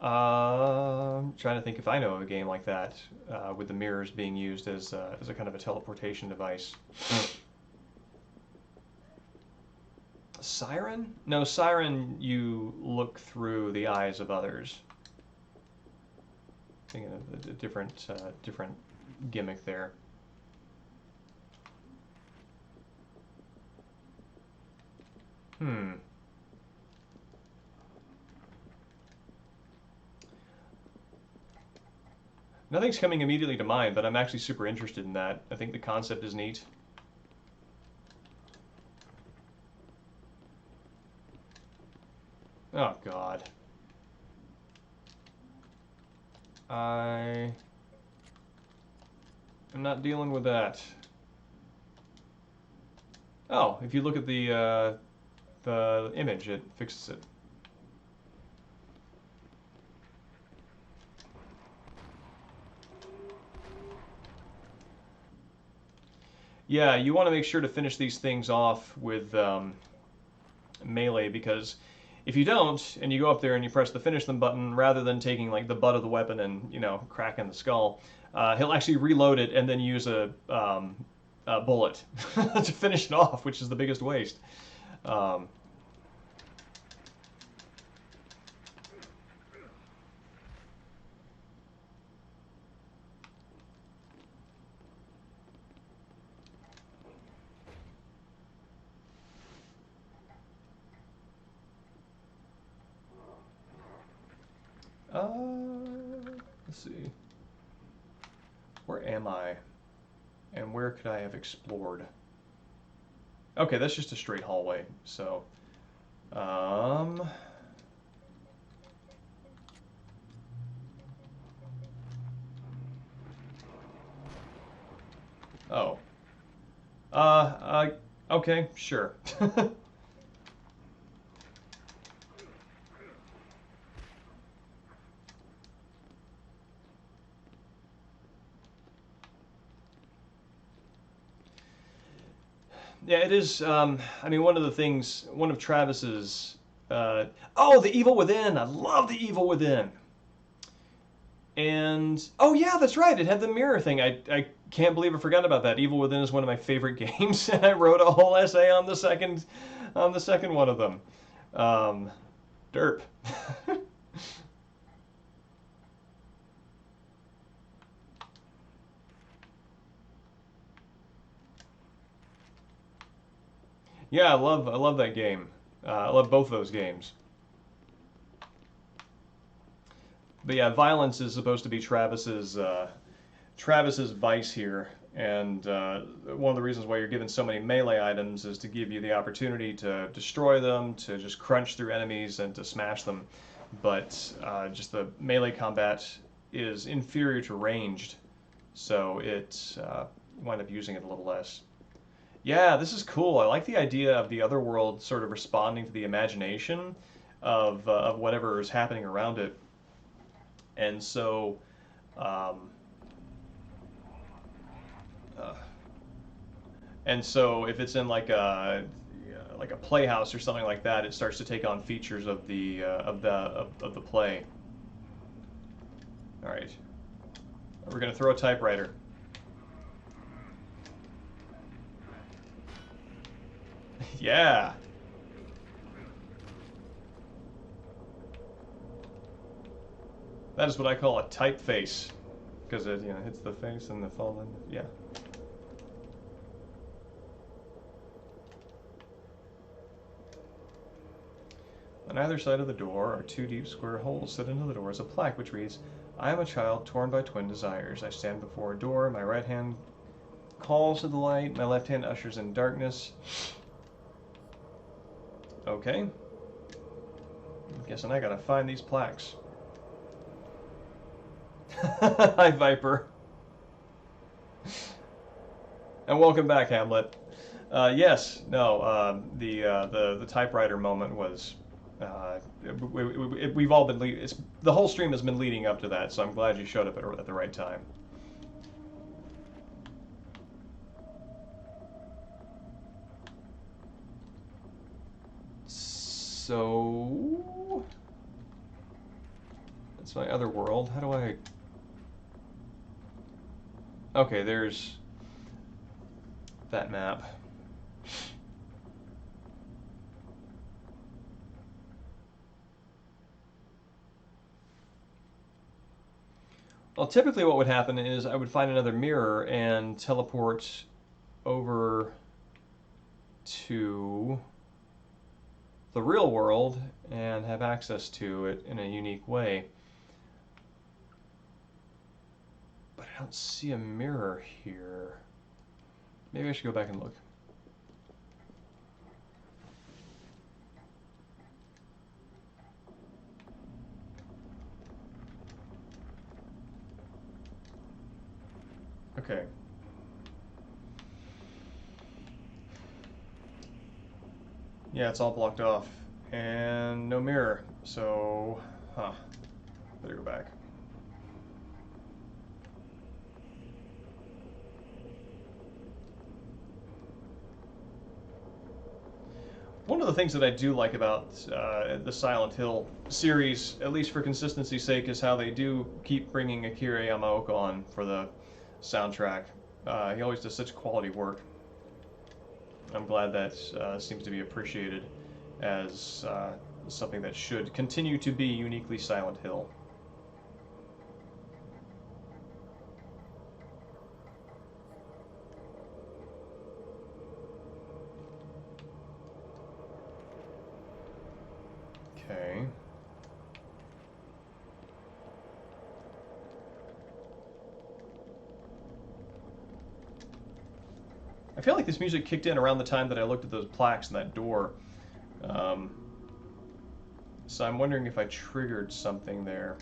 I'm trying to think if I know of a game like that with the mirrors being used as a kind of a teleportation device. Siren? No, Siren, you look through the eyes of others. Thinking of a different gimmick there. Hmm. Nothing's coming immediately to mind, but I'm actually super interested in that. I think the concept is neat. Oh, God. I am not dealing with that. Oh, if you look at the image, it fixes it. Yeah, you want to make sure to finish these things off with melee, because if you don't and you go up there and you press the finish them button rather than taking like the butt of the weapon and cracking the skull, he'll actually reload it and then use a bullet to finish it off, which is the biggest waste. Um, uh, let's see. Where am I? And where could I have explored? Okay, that's just a straight hallway. So, um, oh, okay, sure. Yeah, it is. I mean, one of Travis's. Oh, the Evil Within. I love the Evil Within. And oh yeah, that's right. It had the mirror thing. I Can't believe I forgot about that. Evil Within is one of my favorite games, and I wrote a whole essay on the second one of them. Derp. Yeah, I love that game. I love both of those games. But yeah, violence is supposed to be Travis's vice here, and one of the reasons why you're given so many melee items is to give you the opportunity to destroy them, to just crunch through enemies, and to smash them. But just the melee combat is inferior to ranged, so it wind up using it a little less. Yeah, this is cool. I like the idea of the other world sort of responding to the imagination of whatever is happening around it. And so, um, uh, if it's in like a playhouse or something like that, it starts to take on features of of the play. All right, we're gonna throw a typewriter. Yeah, that is what I call a typeface because it hits the face and the fall. Yeah. On either side of the door are two deep square holes. Set into the door is a plaque which reads, I am a child torn by twin desires. I stand before a door. My right hand calls to the light. My left hand ushers in darkness. Okay. I'm guessing I gotta find these plaques. Hi, Viper. And welcome back, Hamlet. Yes, no, the typewriter moment was we've all been the whole stream has been leading up to that, so I'm glad you showed up at the right time. So that's my other world. How do I? Okay, there's that map. Well, typically what would happen is I would find another mirror and teleport over to the real world and have access to it in a unique way. But I don't see a mirror here. Maybe I should go back and look. Okay. Yeah, it's all blocked off. And no mirror. So, better go back. One of the things that I do like about the Silent Hill series, at least for consistency's sake, is how they do keep bringing Akira Yamaoka on for the soundtrack. He always does such quality work. I'm glad that seems to be appreciated as something that should continue to be uniquely Silent Hill. Okay. I feel like this music kicked in around the time that I looked at those plaques in that door. So I'm wondering if I triggered something there.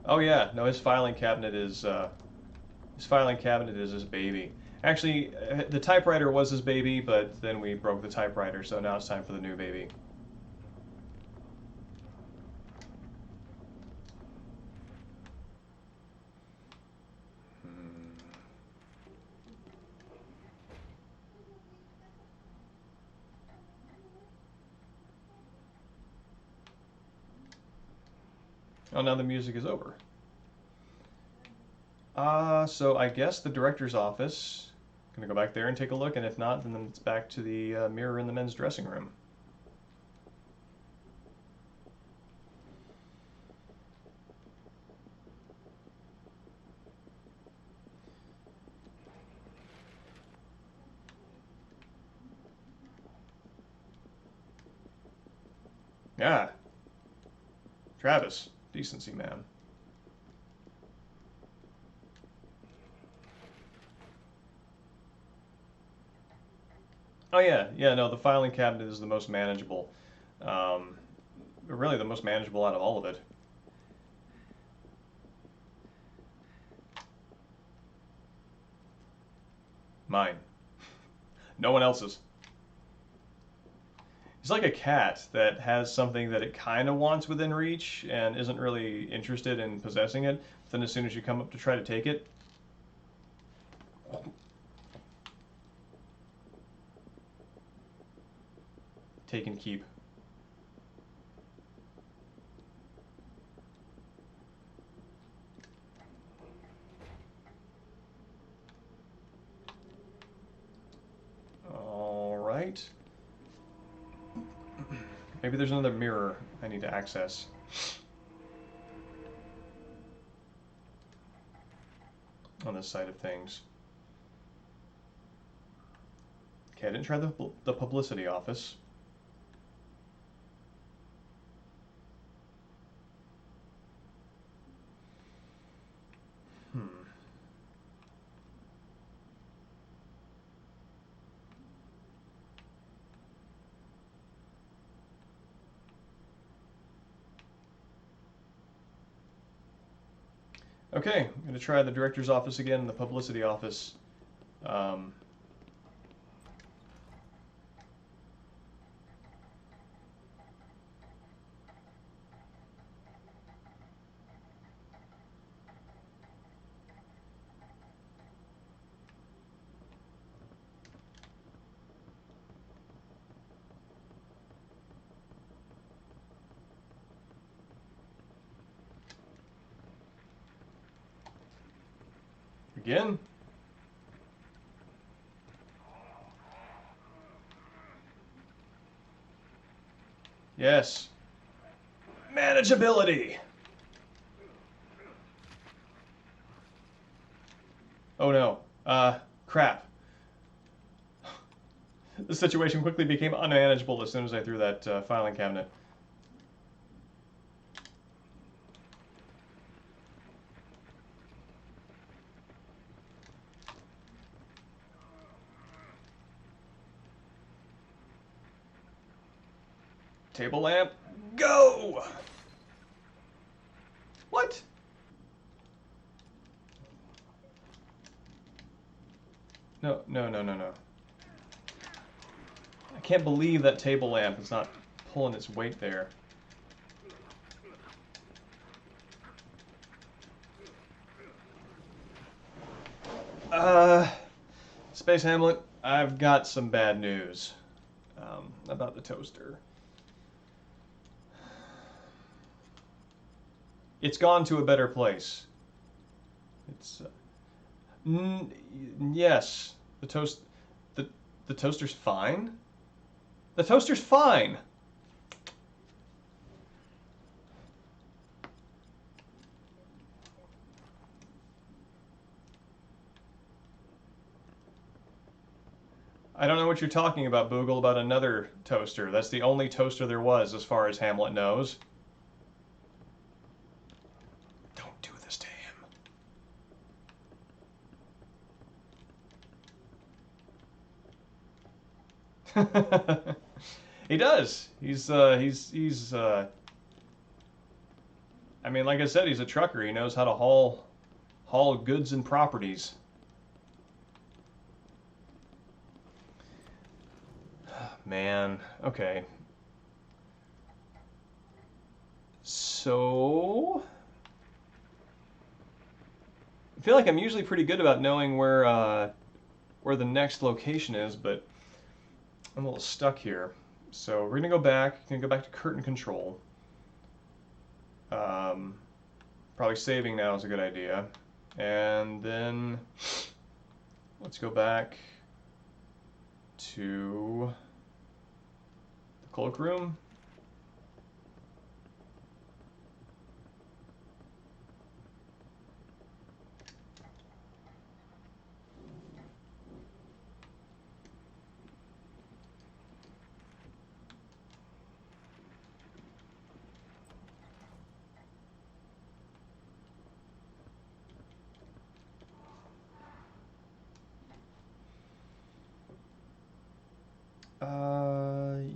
Oh yeah, no, his filing cabinet is his baby. Actually, the typewriter was his baby, but then we broke the typewriter, so now it's time for the new baby. Oh, now the music is over. So I guess the director's office. Gonna go back there and take a look, and if not, then it's back to the mirror in the men's dressing room. Yeah, Travis, decency man. Oh yeah, yeah. No, the filing cabinet is the most manageable. Um, Really, the most manageable out of all of it. Mine. No one else's. He's like a cat that has something that it kind of wants within reach and isn't really interested in possessing it. But then as soon as you come up to try to take it, take and keep. All right. Maybe there's another mirror I need to access. On this side of things. Okay, I didn't try the publicity office. Hmm. Okay, I'm going to try the director's office again and the publicity office. Um, Again? Yes. Manageability! Oh no. Crap. The situation quickly became unmanageable as soon as I threw that filing cabinet. Table lamp, go! What? No, no, no, no, no. I can't believe that table lamp is not pulling its weight there. Space Hamlet, I've got some bad news about the toaster. It's gone to a better place. It's yes, the the toaster's fine. The toaster's fine. I don't know what you're talking about, Boogle, about another toaster. That's the only toaster there was, as far as Hamlet knows. Don't do this to him. He does. I mean, like I said, he's a trucker. He knows how to haul goods and properties. Man, okay. So, I feel like I'm usually pretty good about knowing where the next location is, but I'm a little stuck here. So we're gonna go back to curtain control. Probably saving now is a good idea. And then let's go back to the cloakroom.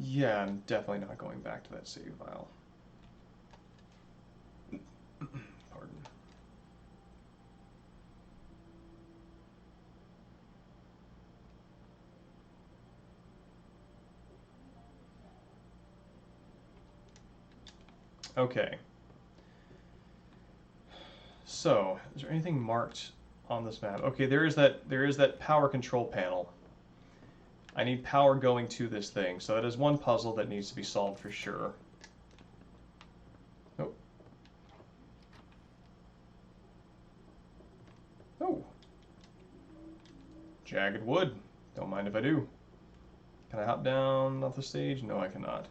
Yeah, I'm definitely not going back to that save file. Pardon. Okay. So, is there anything marked on this map? Okay, there is that power control panel. I need power going to this thing, so that is one puzzle that needs to be solved for sure. Oh. Oh. Jagged wood. Don't mind if I do. Can I hop down off the stage? No, I cannot.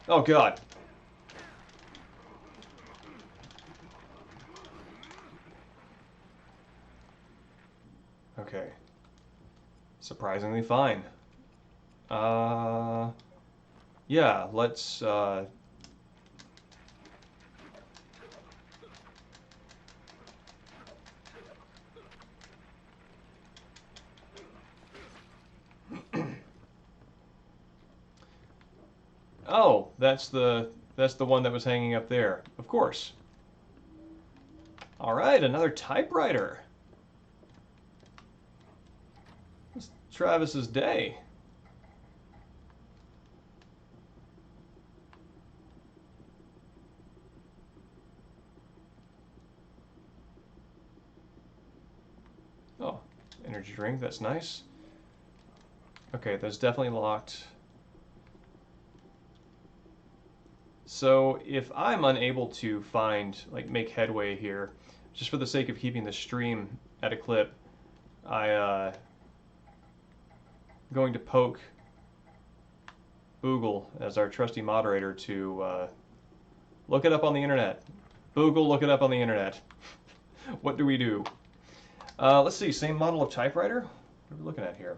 Oh, God. Okay. Surprisingly fine. Yeah, let's, Oh, that's the one that was hanging up there. Of course. All right, another typewriter. It's Travis's day. Oh, energy drink, that's nice. Okay, that's definitely locked. So if I'm unable to find, like, make headway here, just for the sake of keeping the stream at a clip, I'm going to poke Boogle as our trusty moderator to look it up on the internet. Boogle, look it up on the internet. What do we do? Let's see, same model of typewriter? What are we looking at here?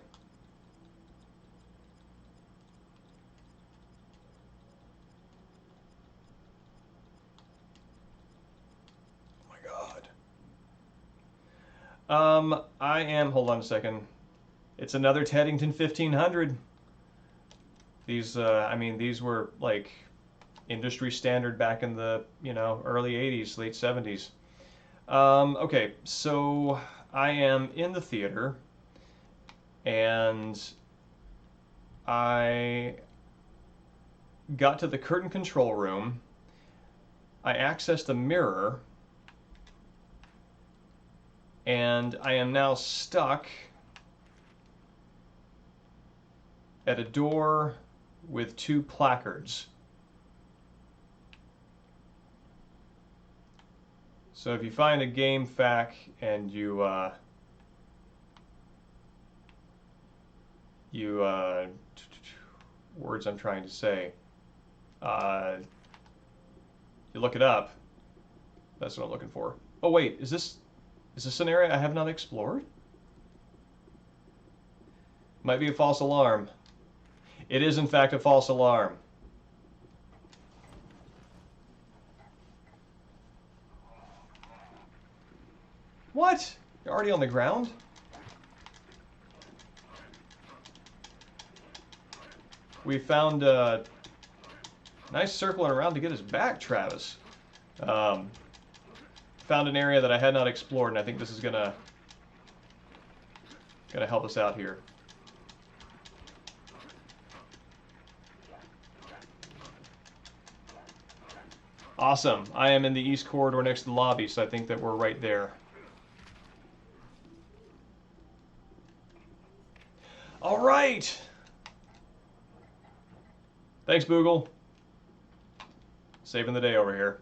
I am, hold on a second. It's another Teddington 1500. These, I mean, these were like industry standard back in the, early 80s, late 70s. Okay, so I am in the theater and I got to the curtain control room. I accessed a mirror and I am now stuck at a door with two placards. So if you find a game FAQ and you words I'm trying to say, you look it up. That's what I'm looking for. Oh wait, is this an area I have not explored? Might be a false alarm. It is in fact a false alarm. What? You're already on the ground? We found a nice circling around to get us back, Travis. Found an area that I had not explored, and I think this is gonna help us out here. Awesome. I am in the east corridor next to the lobby, so I think that we're right there. All right. Thanks, Boogle. Saving the day over here.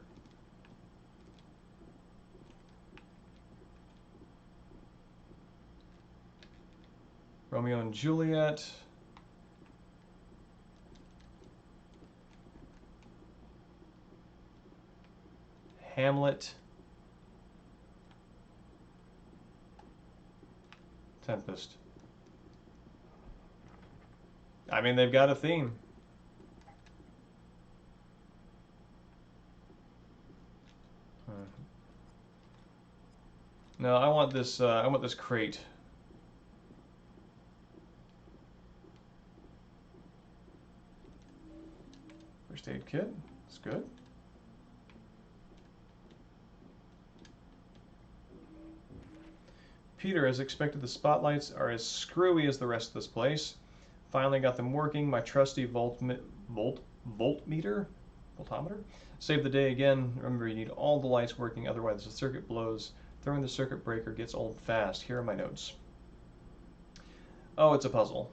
Romeo and Juliet. Hamlet. Tempest. I mean, they've got a theme. No, I want this. I want this crate. First aid kit. That's good. Peter, as expected, the spotlights are as screwy as the rest of this place. Finally got them working. My trusty voltmeter? Voltometer? Saved the day again. Remember, you need all the lights working, otherwise the circuit blows. Throwing the circuit breaker gets old fast. Here are my notes. Oh, it's a puzzle.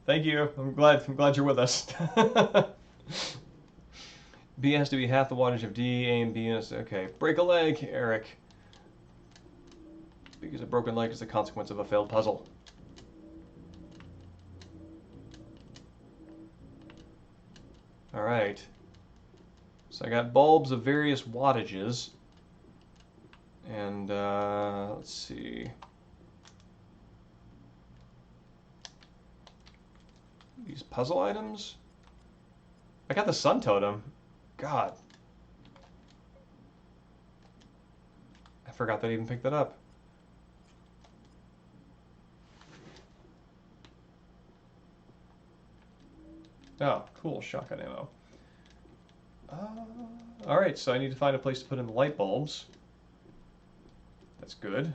Thank you. I'm glad you're with us. B has to be half the wattage of D. A and B is okay. Break a leg, Eric. Because a broken leg is the consequence of a failed puzzle. All right. So I got bulbs of various wattages. And let's see. These puzzle items. I got the sun totem. God. I forgot that I even picked that up. Oh, cool. Shotgun ammo. Alright, so I need to find a place to put in the light bulbs. That's good.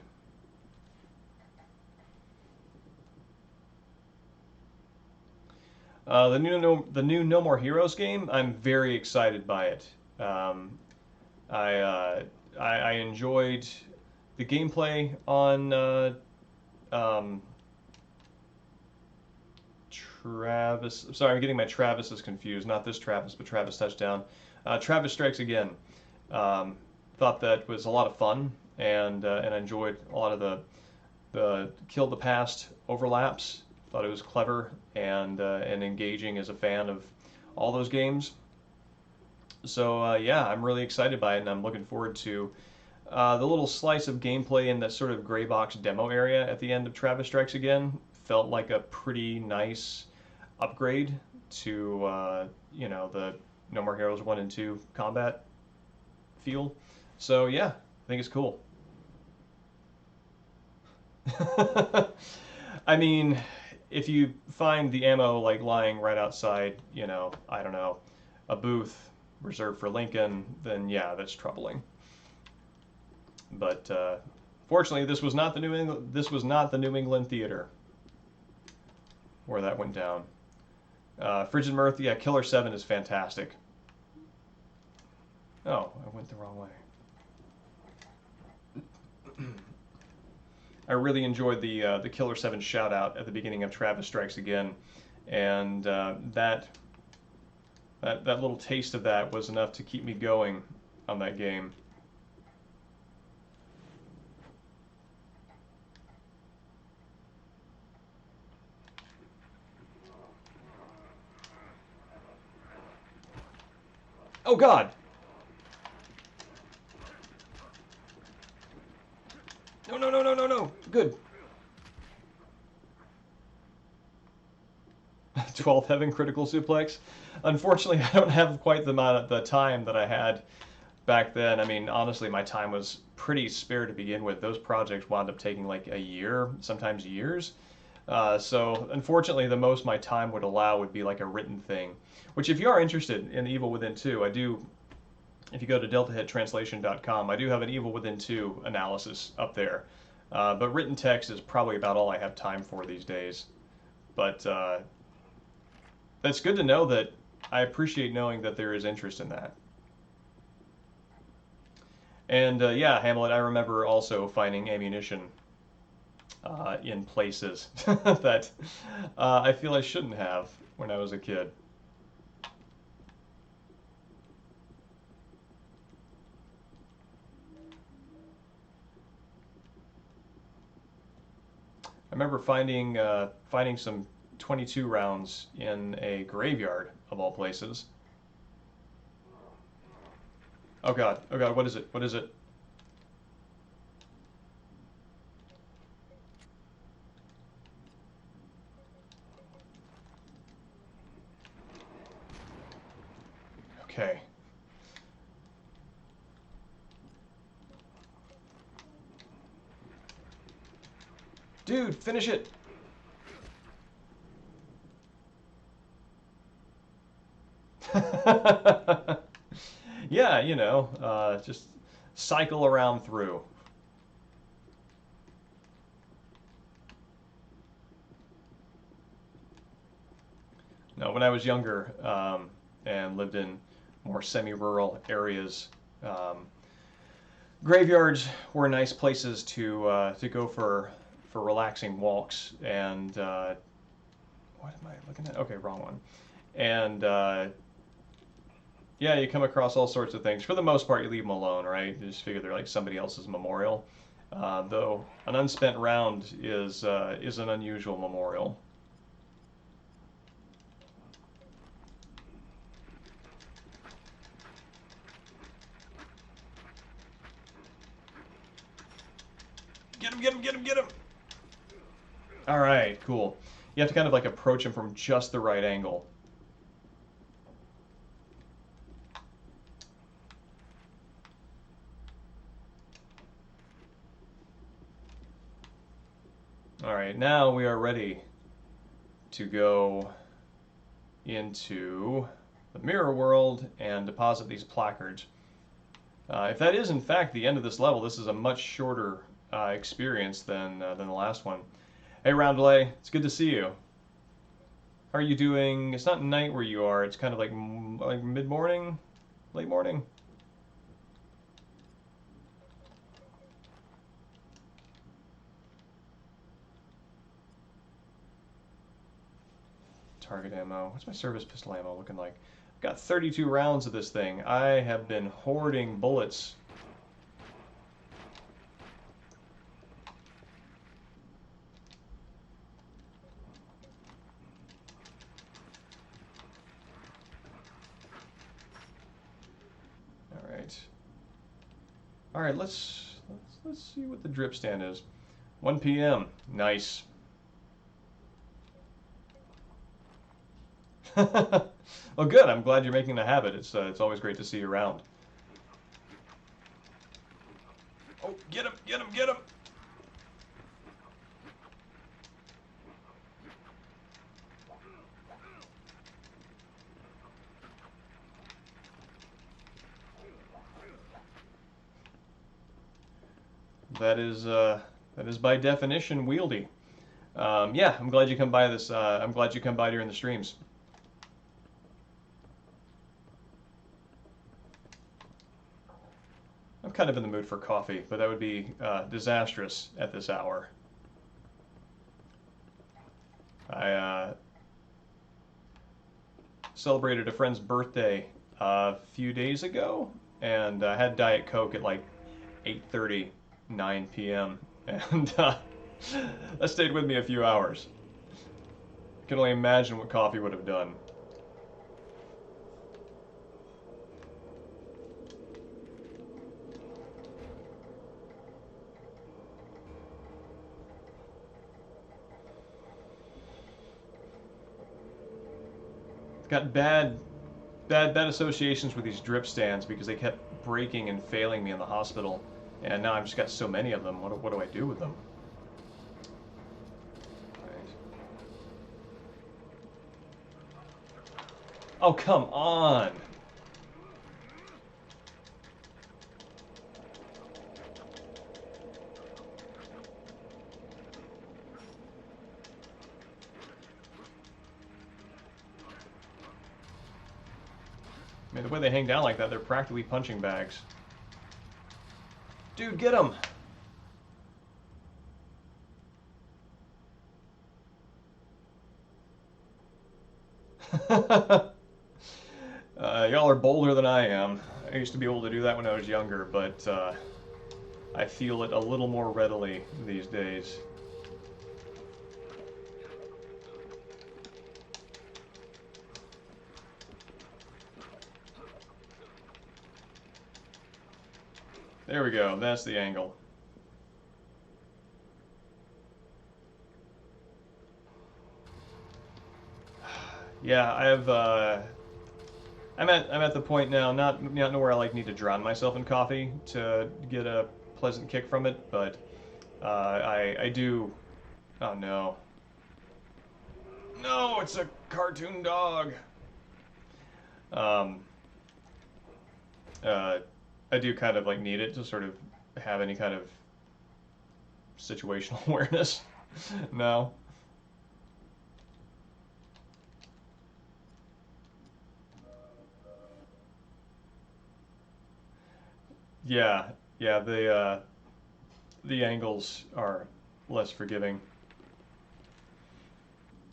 The new No More Heroes game, I'm very excited by it. I enjoyed the gameplay on Travis. Sorry, I'm getting my Travises confused. Not this Travis, but Travis Touchdown. Travis Strikes Again. Thought that was a lot of fun, and I enjoyed a lot of the Kill the Past overlaps. Thought it was clever and engaging as a fan of all those games. So yeah, I'm really excited by it, and I'm looking forward to the little slice of gameplay in that sort of gray box demo area at the end of Travis Strikes Again. Felt like a pretty nice upgrade to you know, the No More Heroes 1 and 2 combat feel. So yeah, I think it's cool. I mean, if you find the ammo like lying right outside, you know, I don't know, a booth reserved for Lincoln, then yeah, that's troubling. But fortunately, this was not the New England Theater where that went down. Frigid Mirth, yeah, Killer 7 is fantastic. Oh, I went the wrong way. I really enjoyed the Killer 7 shout out at the beginning of Travis Strikes Again, and that little taste of that was enough to keep me going on that game. Oh God! No, no, no, no, no, no! Good. 12th Heaven critical suplex. Unfortunately, I don't have quite the time that I had back then. I mean, honestly, my time was pretty spare to begin with. Those projects wound up taking like a year, sometimes years. So unfortunately, the most my time would allow would be like a written thing. Which, if you are interested in Evil Within 2, I do. If you go to deltaheadtranslation.com, I do have an Evil Within 2 analysis up there. But written text is probably about all I have time for these days. But that's good to know that I appreciate knowing that there is interest in that. And yeah, Hamlet, I remember also finding ammunition in places that I feel I shouldn't have when I was a kid. I remember finding some 22 rounds in a graveyard of all places. Oh god, what is it? What is it? Okay. Dude, finish it! Yeah, you know, just cycle around through. No, when I was younger and lived in more semi-rural areas, um, graveyards were nice places to go for relaxing walks. And what am I looking at? Okay, wrong one. And yeah, you come across all sorts of things. For the most part, you leave them alone, right? You just figure they're like somebody else's memorial. Though an unspent round is an unusual memorial. Get him! Get him! Get him! Get him! All right, cool. You have to kind of like approach him from just the right angle. All right, now we are ready to go into the mirror world and deposit these placards. If that is in fact the end of this level, this is a much shorter experience than the last one. Hey Roundelay, it's good to see you. How are you doing? It's not night where you are. It's kind of like mid-morning, late morning. Target ammo. What's my service pistol ammo looking like? I've got 32 rounds of this thing. I have been hoarding bullets. All right, let's see what the drip stand is. 1 p.m. Nice. Well, good. I'm glad you're making the habit. It's always great to see you around. Oh, get him! Get him! Get him! That is by definition wieldy. Yeah, I'm glad you come by this. I'm glad you come by during the streams. I'm kind of in the mood for coffee, but that would be disastrous at this hour. I celebrated a friend's birthday a few days ago, and I had Diet Coke at like 8:30, 9 p.m. and that stayed with me a few hours. I can only imagine what coffee would have done. Got bad associations with these drip stands because they kept breaking and failing me in the hospital, and now I've just got so many of them. What do I do with them? Right. Oh, come on! I mean, the way they hang down like that, they're practically punching bags. Dude, get him! Y'all are bolder than I am. I used to be able to do that when I was younger, but I feel it a little more readily these days. There we go, that's the angle. Yeah, I'm at the point now, not where I like need to drown myself in coffee to get a pleasant kick from it, but I do. Oh no, no, it's a cartoon dog. Um, uh, I do kind of like need it to sort of have any kind of situational awareness. No. Yeah, yeah, the angles are less forgiving.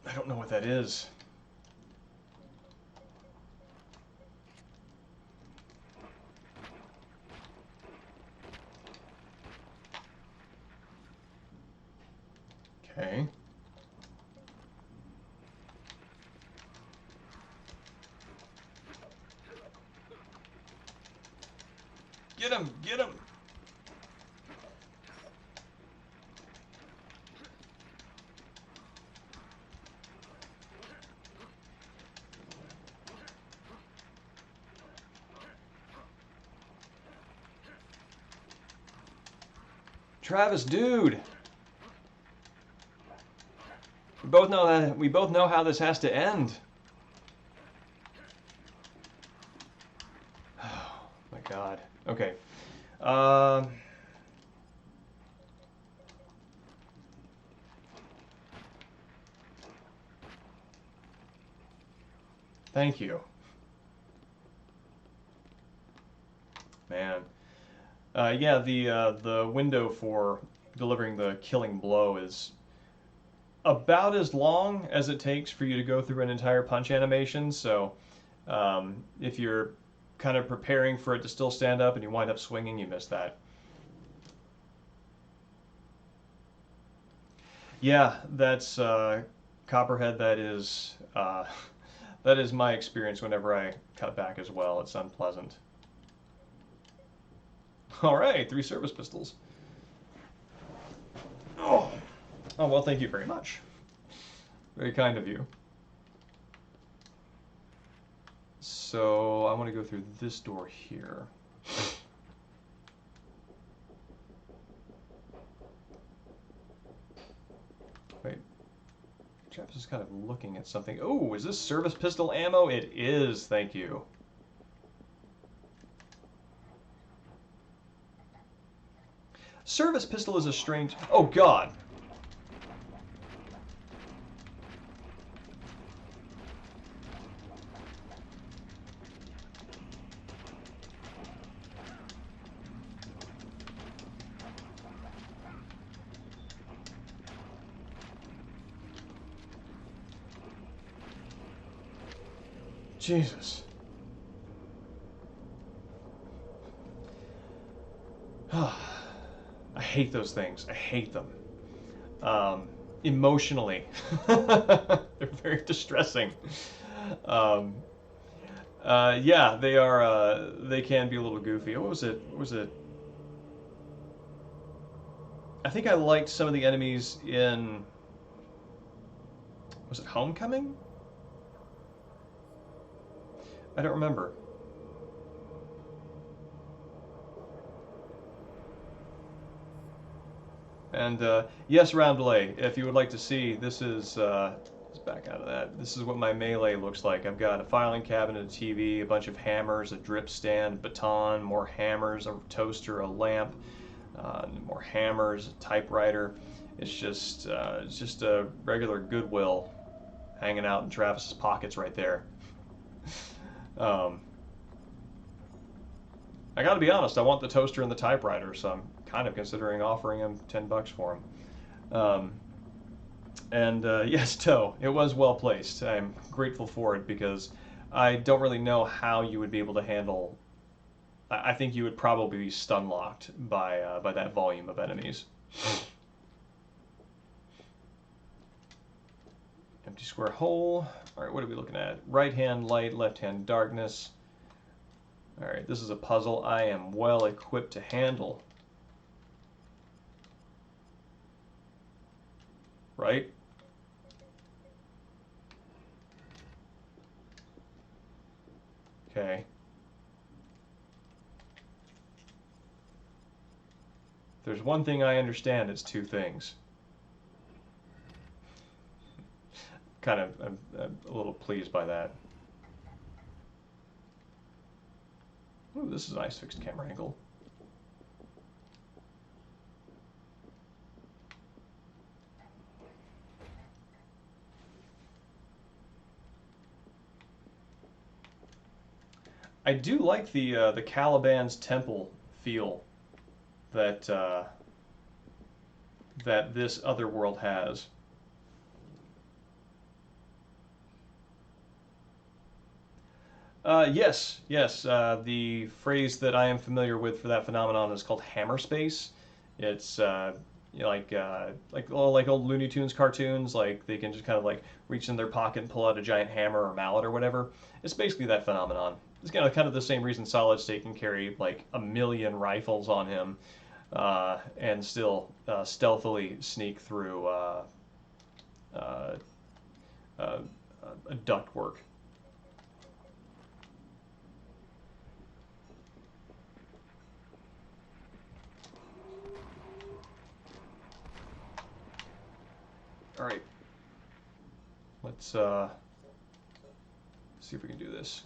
I don't know what that is. Okay. Get him! Get him! Travis, dude! We both know how this has to end. Oh my God. Okay. Um. Thank you, man. Yeah, the window for delivering the killing blow is about as long as it takes for you to go through an entire punch animation. So if you're kind of preparing for it to still stand up and you wind up swinging, you miss that. Yeah, that's Copperhead. That is my experience whenever I cut back as well. It's unpleasant. All right, 3 service pistols. Oh, oh well, thank you very much. Very kind of you. So I want to go through this door here. Wait, Travis is kind of looking at something. Oh, is this service pistol ammo? It is, thank you. Service pistol is a strange... Oh, God. Jesus. I hate those things. I hate them. Emotionally. They're very distressing. Um, yeah, they are. They can be a little goofy. What was it? What was it? I think I liked some of the enemies in. Was it Homecoming? I don't remember. And yes, Roundley, if you would like to see, this is let's back out of that. This is what my melee looks like. I've got a filing cabinet, a TV, a bunch of hammers, a drip stand, baton, more hammers, a toaster, a lamp, more hammers, a typewriter. It's just a regular Goodwill hanging out in Travis's pockets right there. Um, I gotta be honest, I want the toaster and the typewriter, so I'm kind of considering offering him $10 for him. And yes, Toe, it was well placed. I'm grateful for it because I don't really know how you would be able to handle. I think you would probably be stun locked by that volume of enemies. Empty square hole. All right, what are we looking at? Right hand light, left hand darkness. All right, this is a puzzle I am well equipped to handle. Right? Okay. If there's one thing I understand, it's two things. Kind of, I'm a little pleased by that. Ooh, this is a nice fixed camera angle. I do like the Caliban's temple feel that that this other world has. Yes, yes. The phrase that I am familiar with for that phenomenon is called hammer space. It's you know, like old Looney Tunes cartoons, like they can just kind of like reach in their pocket and pull out a giant hammer or mallet or whatever. It's basically that phenomenon. It's kind of the same reason Solid State can carry like a million rifles on him and still stealthily sneak through uh, a ductwork. All right, let's see if we can do this.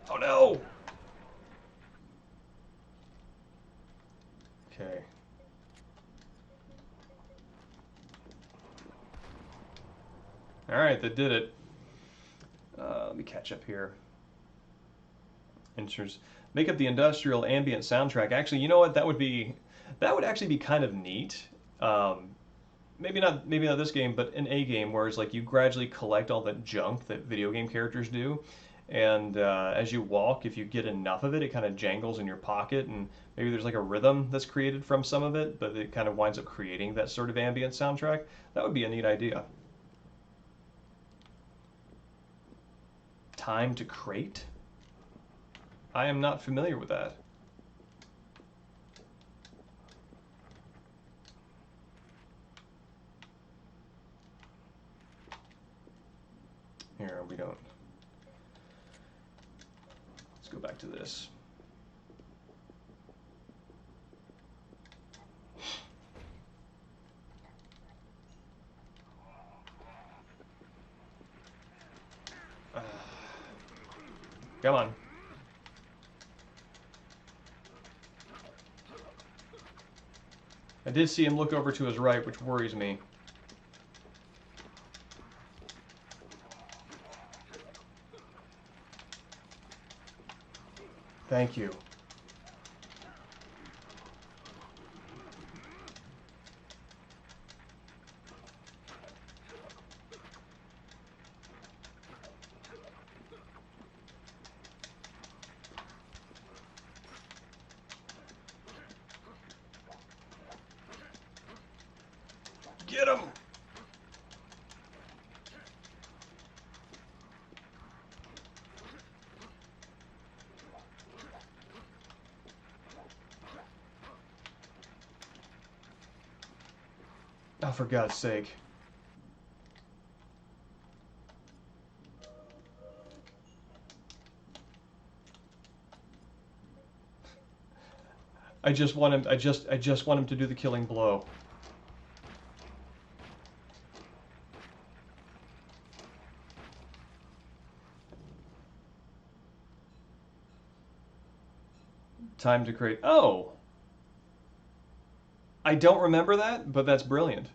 Oh no! Okay. All right, that did it. Let me catch up here. Inters make up the industrial ambient soundtrack. Actually, you know what? That would actually be kind of neat. Maybe not this game, but in a game where it's like you gradually collect all that junk that video game characters do, and as you walk, if you get enough of it, it kind of jangles in your pocket, and maybe there's like a rhythm that's created from some of it, but it kind of winds up creating that sort of ambient soundtrack. That would be a neat idea. Time to crate? I am not familiar with that. Here, we don't. Let's go back to this. Come on. I did see him look over to his right, which worries me. Thank you. Get him! Oh, for God's sake. I just want him I just want him to do the killing blow. Time to create. Oh! I don't remember that, but that's brilliant.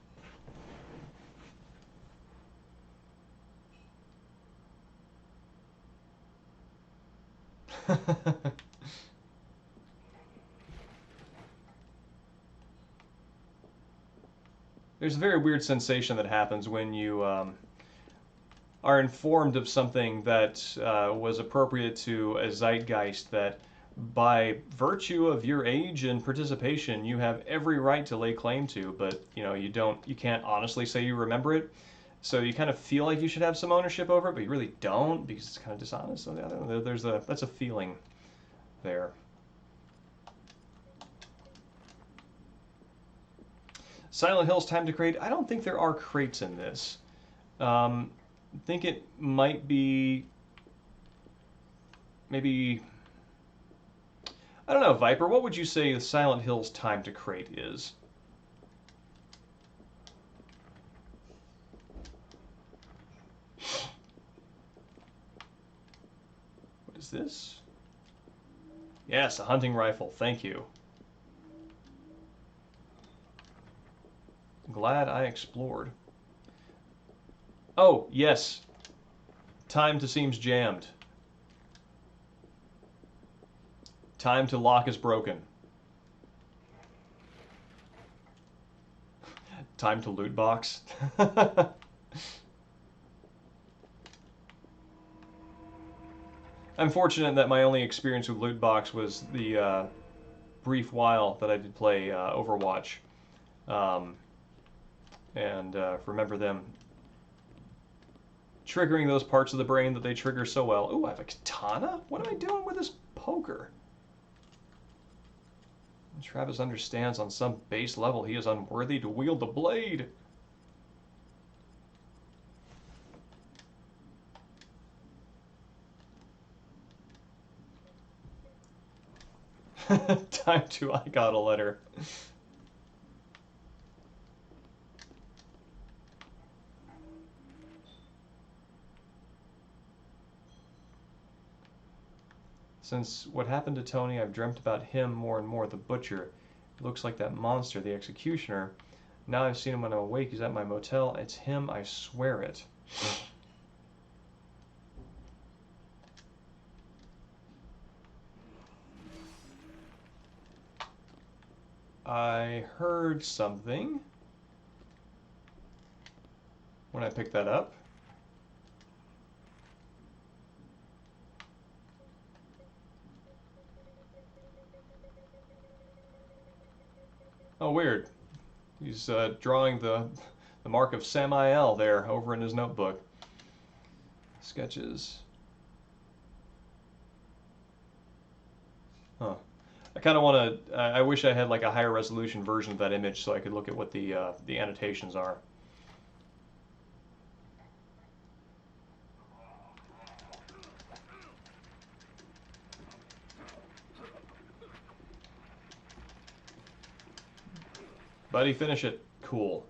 There's a very weird sensation that happens when you are informed of something that was appropriate to a zeitgeist that by virtue of your age and participation you have every right to lay claim to, but you can't honestly say you remember it, so you kind of feel like you should have some ownership over it, but you really don't because it's kind of dishonest. So that's a feeling there. Silent Hill's time to crate. I don't think there are crates in this. I think it might be maybe, I don't know, Viper, what would you say the Silent Hill's time to crate is? What is this? Yes, a hunting rifle. Thank you. Glad I explored. Oh, yes. Time to seems jammed. Time to lock is broken. Time to loot box. I'm fortunate that my only experience with loot box was the brief while that I did play Overwatch. And remember them triggering those parts of the brain that they trigger so well. Ooh, I have a katana? What am I doing with this poker? Travis understands on some base level he is unworthy to wield the blade. Time to I got a letter. Since what happened to Tony, I've dreamt about him more and more, the butcher. He looks like that monster, the executioner. Now I've seen him when I'm awake. He's at my motel. It's him, I swear it. I heard something when I picked that up. Oh, weird. He's drawing the mark of Samael there over in his notebook. Sketches. Huh. I kind of want to. I wish I had like a higher resolution version of that image so I could look at what the annotations are. Buddy, finish it. Cool.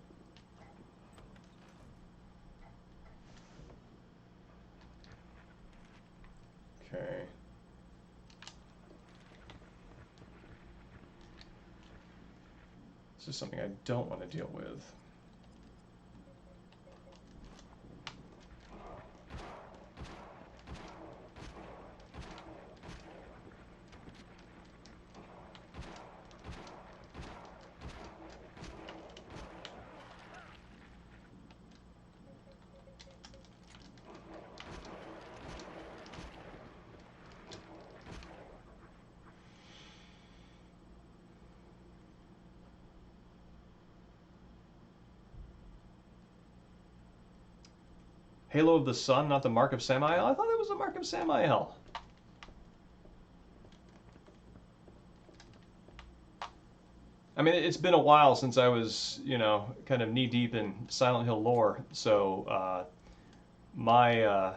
Okay. This is something I don't want to deal with. Halo of the Sun, not the Mark of Samael? I thought it was the Mark of Samael. I mean, it's been a while since I was, kind of knee-deep in Silent Hill lore, so my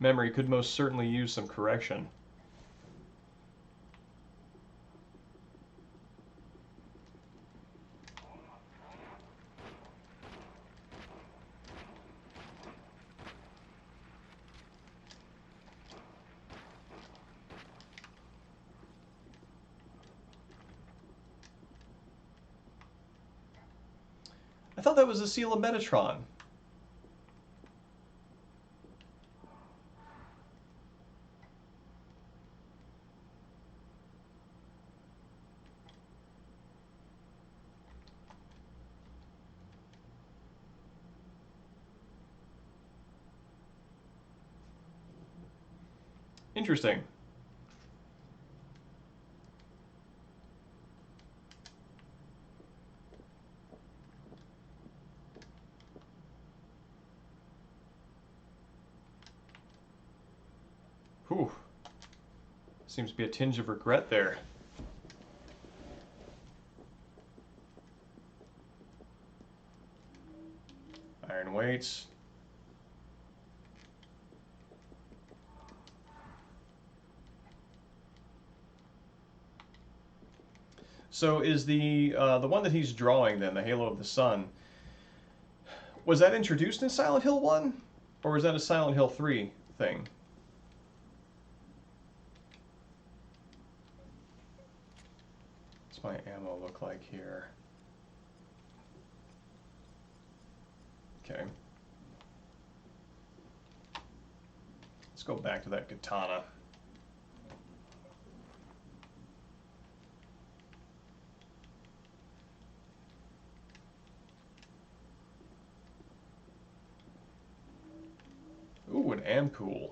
memory could most certainly use some correction. I thought that was the seal of Metatron. Interesting. Whew. Seems to be a tinge of regret there. Iron weights. So is the one that he's drawing then, the Halo of the Sun, was that introduced in Silent Hill 1? Or was that a Silent Hill 3 thing? What's my ammo look like here? Okay. Let's go back to that katana. Ooh, an ampoule.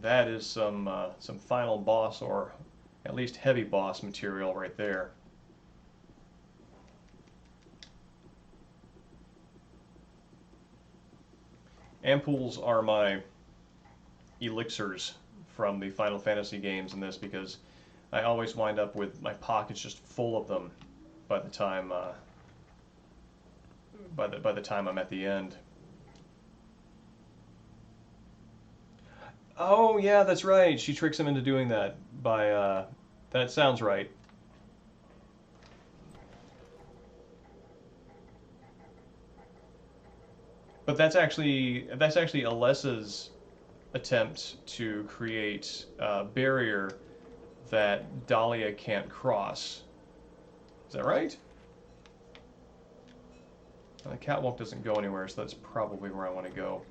That is some final boss, or at least heavy boss material right there. Ampoules are my elixirs from the Final Fantasy games in this, because I always wind up with my pockets just full of them by the time by the time I'm at the end. Oh yeah, that's right. She tricks him into doing that by that sounds right. But that's actually Alessa's attempt to create a barrier that Dahlia can't cross. Is that right? The catwalk doesn't go anywhere, so that's probably where I want to go.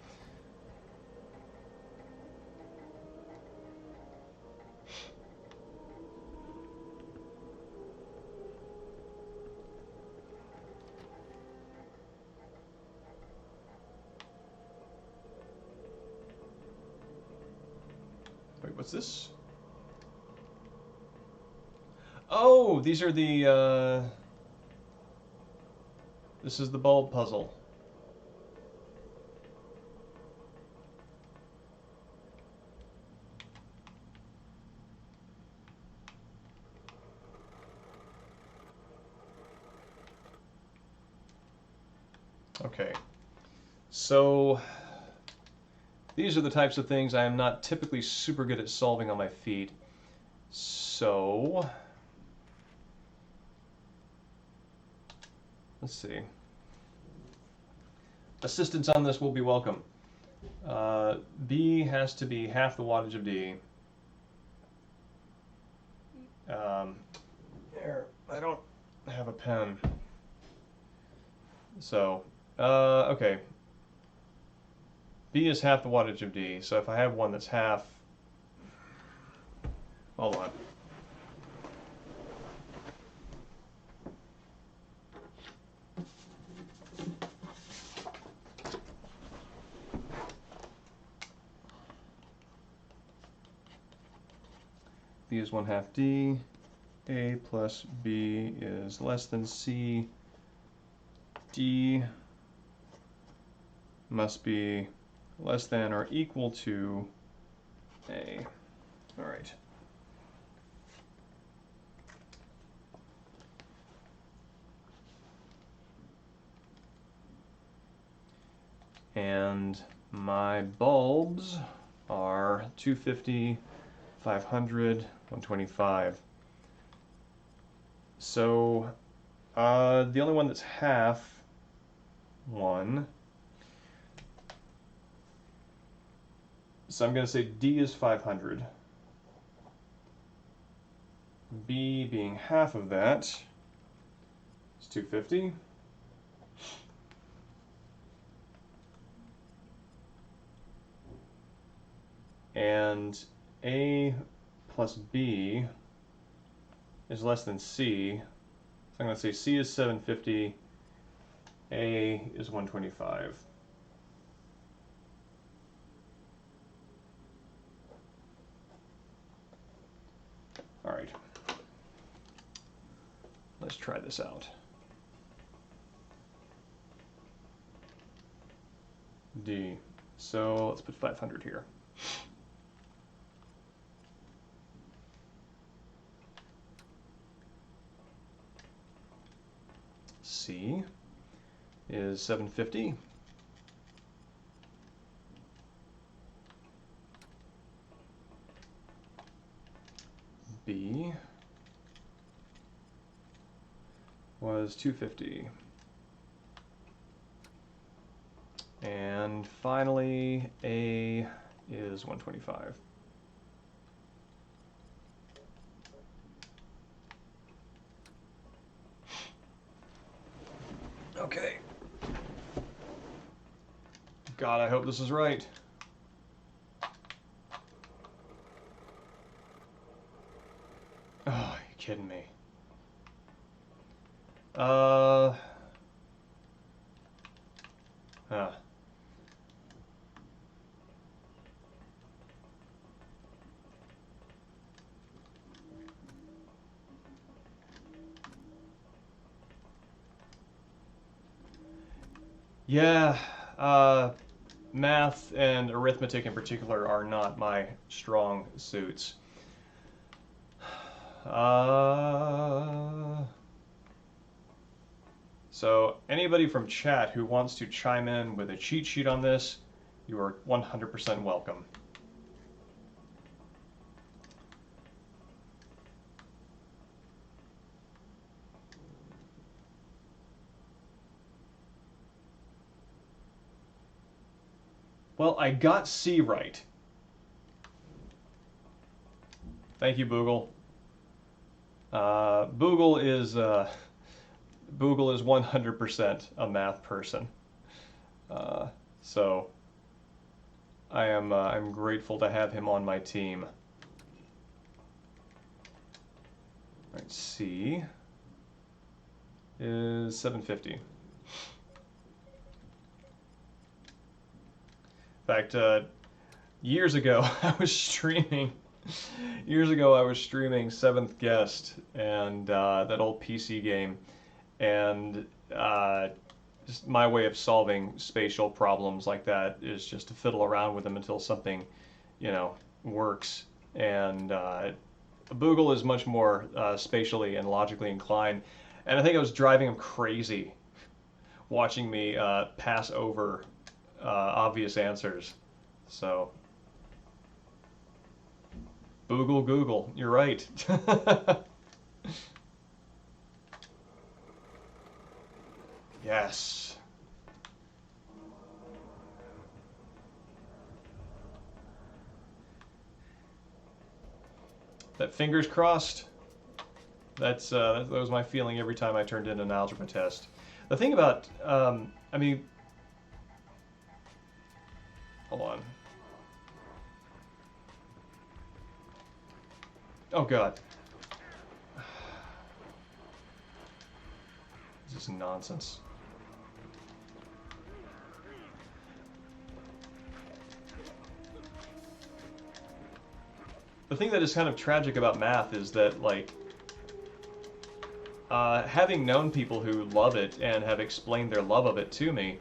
Wait, what's this? Oh, these are the, this is the bulb puzzle. Okay. So, these are the types of things I am not typically super good at solving on my feet. So, let's see. Assistance on this will be welcome. B has to be half the wattage of D. There, I don't have a pen. So, okay. B is half the wattage of D, so if I have one that's half... Hold on. B is 1/2 D. A plus B is less than C. D must be less than or equal to A. All right. And my bulbs are 250, 500, 125. So the only one that's half, 1. So I'm going to say D is 500. B being half of that is 250. And A plus B is less than C. So I'm going to say C is 750, A is 125. All right. Let's try this out. D. So let's put 500 here. C is 750. B was 250. And finally, A is 125. Okay. God, I hope this is right. Oh, are you kidding me? Huh. Yeah, math and arithmetic in particular are not my strong suits. So anybody from chat who wants to chime in with a cheat sheet on this, you are 100% welcome. Well, I got C right. Thank you, Boogle. Boogle is 100% a math person. So I'm grateful to have him on my team. All right, C is 750. In fact, years ago I was streaming. Years ago I was streaming Seventh Guest and that old PC game, and just my way of solving spatial problems like that is just to fiddle around with them until something, you know, works. And Boogle is much more spatially and logically inclined, and I think I was driving him crazy watching me pass over obvious answers. So, Boogle Google, you're right. Yes. That fingers crossed. That was my feeling every time I turned in an algebra test. The thing about, I mean, hold on. Oh God. This is nonsense. The thing that is kind of tragic about math is that, like, having known people who love it and have explained their love of it to me,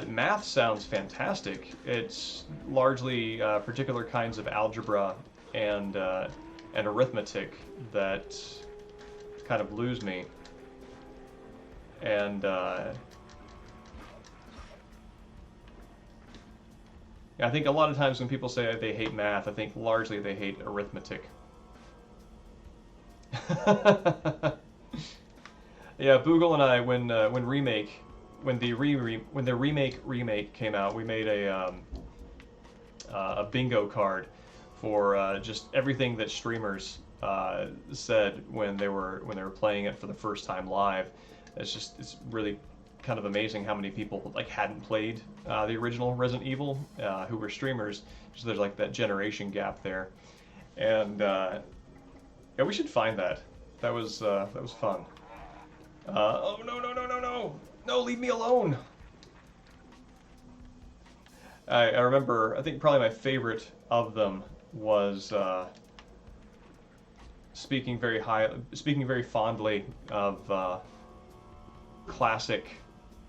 math sounds fantastic. It's largely particular kinds of algebra and arithmetic that kind of lose me. And I think a lot of times when people say they hate math, I think largely they hate arithmetic. Yeah, Boogle and I, when the remake came out, we made a bingo card for just everything that streamers said when they were playing it for the first time live. It's really kind of amazing how many people like hadn't played the original Resident Evil who were streamers. So there's like that generation gap there, and yeah, we should find that. That was fun. Oh no, leave me alone. I remember, I think probably my favorite of them was speaking very fondly of classic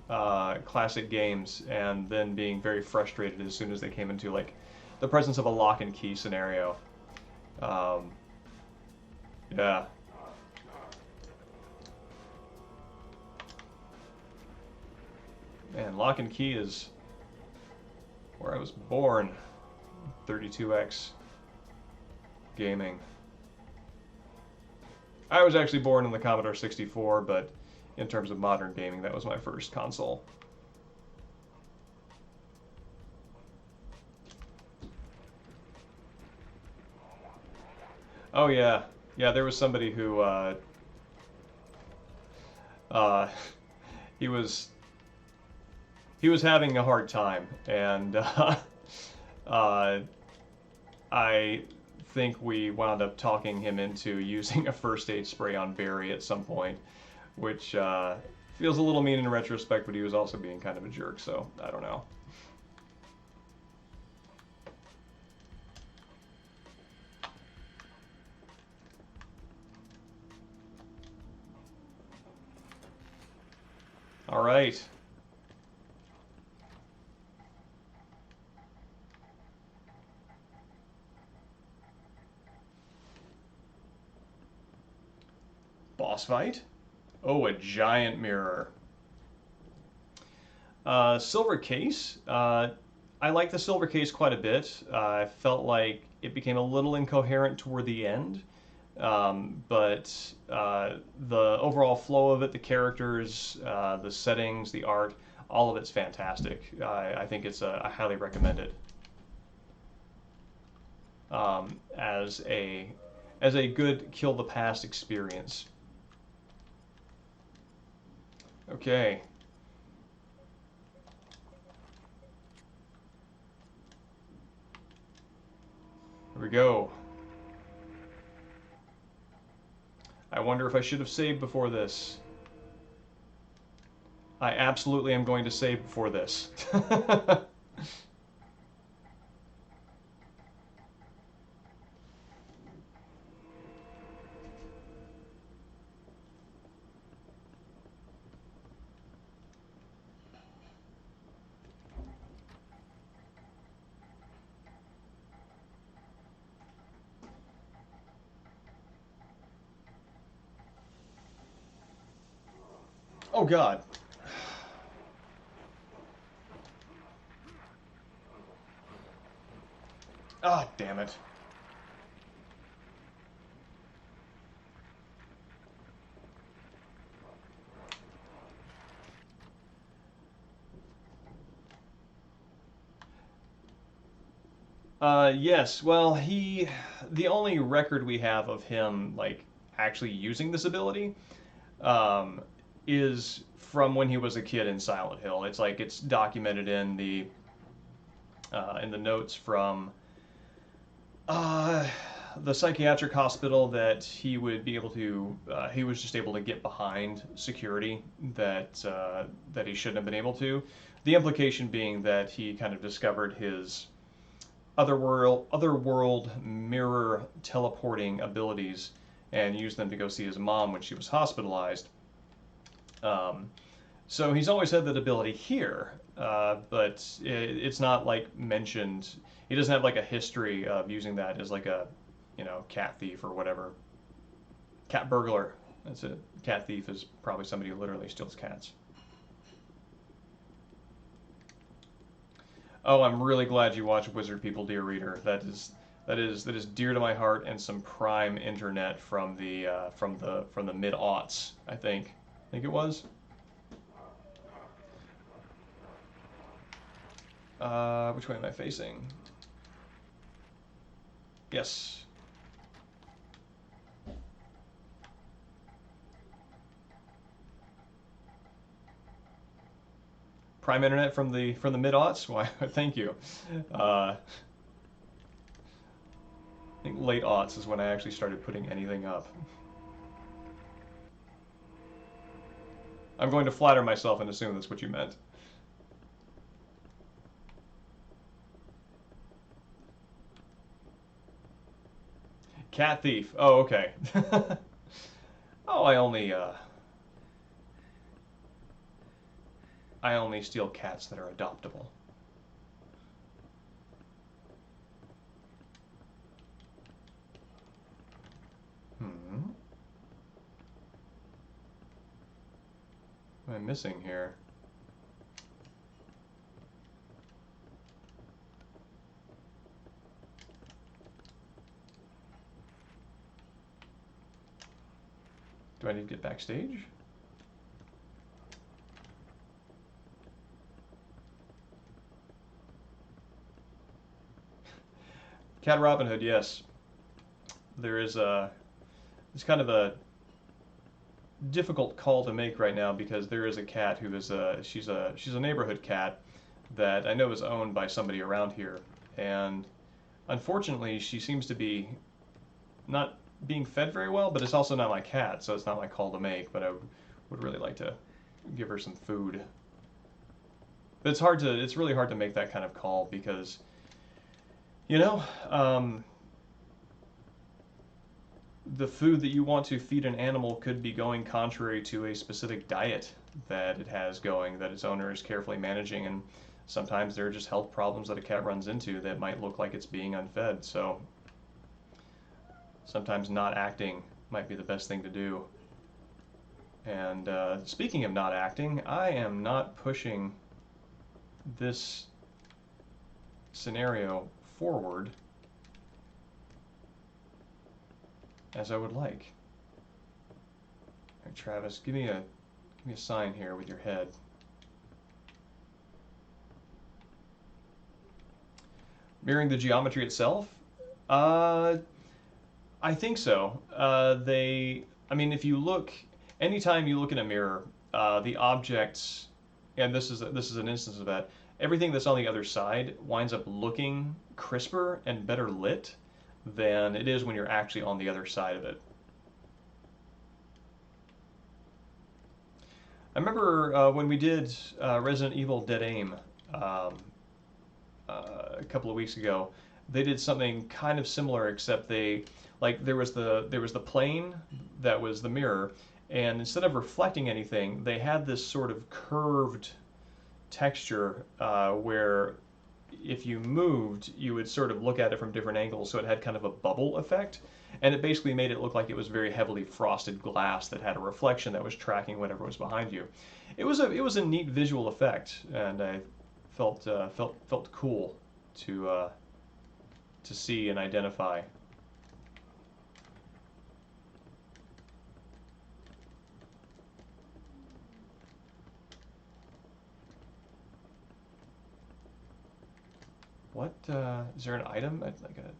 classic games, and then being very frustrated as soon as they came into like the presence of a lock and key scenario. Um, yeah. Man, lock and key is where I was born. 32X gaming. I was actually born in the Commodore 64, but in terms of modern gaming, that was my first console. Oh yeah, yeah. There was somebody who uh, he was he was having a hard time, and uh, I think we wound up talking him into using a first aid spray on Barry at some point, which feels a little mean in retrospect, but he was also being kind of a jerk, so I don't know. All right. Boss fight? Oh, a giant mirror. Silver case. I like the silver case quite a bit. I felt like it became a little incoherent toward the end, but the overall flow of it, the characters, the settings, the art, all of it's fantastic. I think I highly recommend it as a good kill the past experience. Okay. Here we go. I wonder if I should have saved before this. I absolutely am going to save before this. Oh God. Ah, damn it. Yes. Well, the only record we have of him like actually using this ability, um, is from when he was a kid in Silent Hill. It's like it's documented in the notes from uh, the psychiatric hospital that he would be able to. He was just able to get behind security that he shouldn't have been able to. The implication being that he kind of discovered his otherworld mirror teleporting abilities and used them to go see his mom when she was hospitalized. Um, so he's always had that ability here, but it's not like mentioned. He doesn't have like a history of using that as like a, cat thief or whatever. Cat burglar. That's it. Cat thief is probably somebody who literally steals cats. Oh, I'm really glad you watch Wizard People Dear Reader. That is dear to my heart and some prime internet from the mid aughts. I think it was. Which way am I facing? Yes. Prime internet from the mid aughts. Why? Thank you. I think late aughts is when I actually started putting anything up. I'm going to flatter myself and assume that's what you meant. Cat thief. Oh, okay. Oh, I only steal cats that are adoptable. Hmm. What am I missing here? Do I need to get backstage? Cat Robin Hood, yes. There is a. It's kind of a difficult call to make right now because there is a cat who is she's a neighborhood cat that I know is owned by somebody around here, and unfortunately she seems to be not being fed very well, but it's also not my cat, so it's not my call to make, but I would really like to give her some food. But it's really hard to make that kind of call because, you know, the food that you want to feed an animal could be going contrary to a specific diet that it has going, that its owner is carefully managing, and sometimes there are just health problems that a cat runs into that might look like it's being unfed. So sometimes not acting might be the best thing to do. And speaking of not acting, I am not pushing this scenario forward as I would like. All right, Travis, give me a sign here with your head. Mirroring the geometry itself? I think so. I mean, if you look, anytime you look in a mirror, the objects, and this is an instance of that. Everything that's on the other side winds up looking crisper and better lit than it is when you're actually on the other side of it. I remember when we did Resident Evil Dead Aim a couple of weeks ago, they did something kind of similar, except they like there was the plane that was the mirror, and instead of reflecting anything, they had this sort of curved texture where if you moved, you would sort of look at it from different angles, so it had kind of a bubble effect, and it basically made it look like it was very heavily frosted glass that had a reflection that was tracking whatever was behind you. It was a neat visual effect, and I felt cool to see and identify. What is there an item like a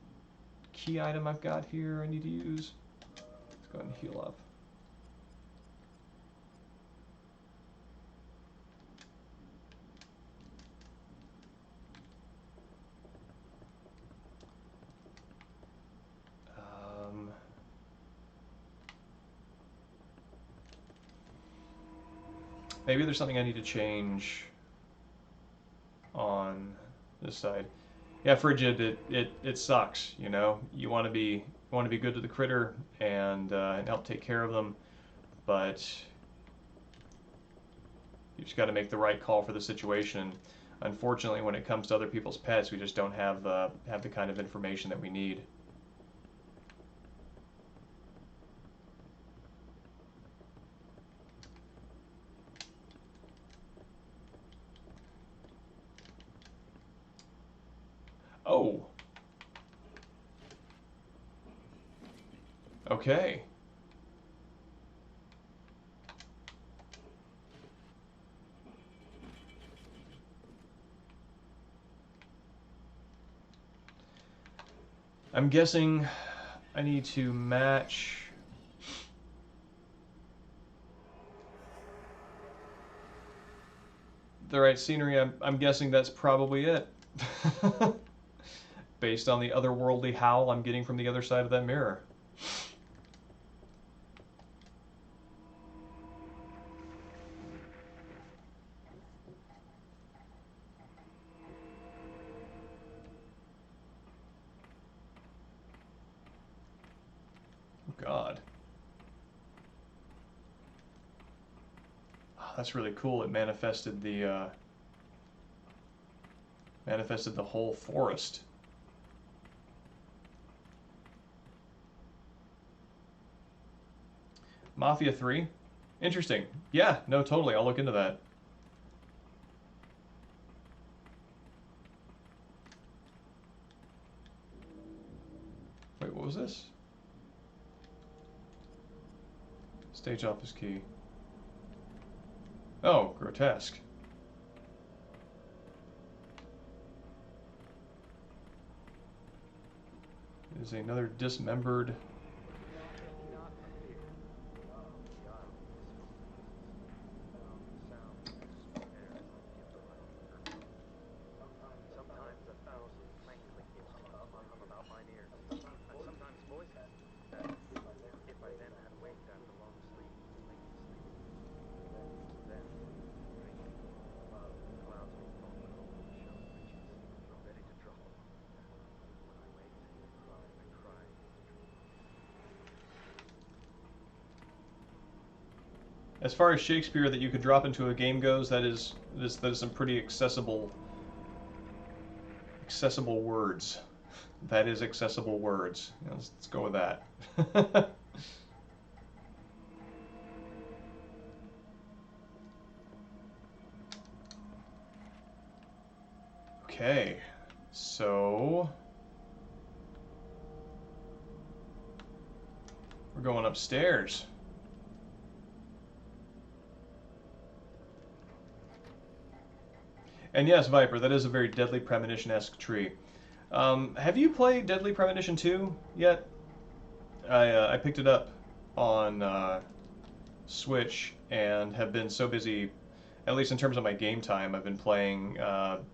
key item I've got here I need to use? Let's go ahead and heal up. Maybe there's something I need to change on this side. Yeah, frigid. It sucks. You know, you want to be good to the critter and help take care of them, but you just got to make the right call for the situation. Unfortunately, when it comes to other people's pets, we just don't have the kind of information that we need. Oh, okay. I'm guessing I need to match. The right scenery. I'm guessing that's probably it. Based on the otherworldly howl I'm getting from the other side of that mirror. That's really cool. It manifested the whole forest. Mafia 3? Interesting. Yeah, no, totally. I'll look into that. Wait, what was this? Stage office key. Oh, grotesque. Is another dismembered. As far as Shakespeare that you could drop into a game goes, that is some pretty accessible words. That is accessible words. Yeah, let's go with that. Okay, so we're going upstairs. And yes, Viper, that is a very Deadly Premonition-esque tree. Have you played Deadly Premonition 2 yet? I picked it up on Switch and have been so busy, at least in terms of my game time, I've been playing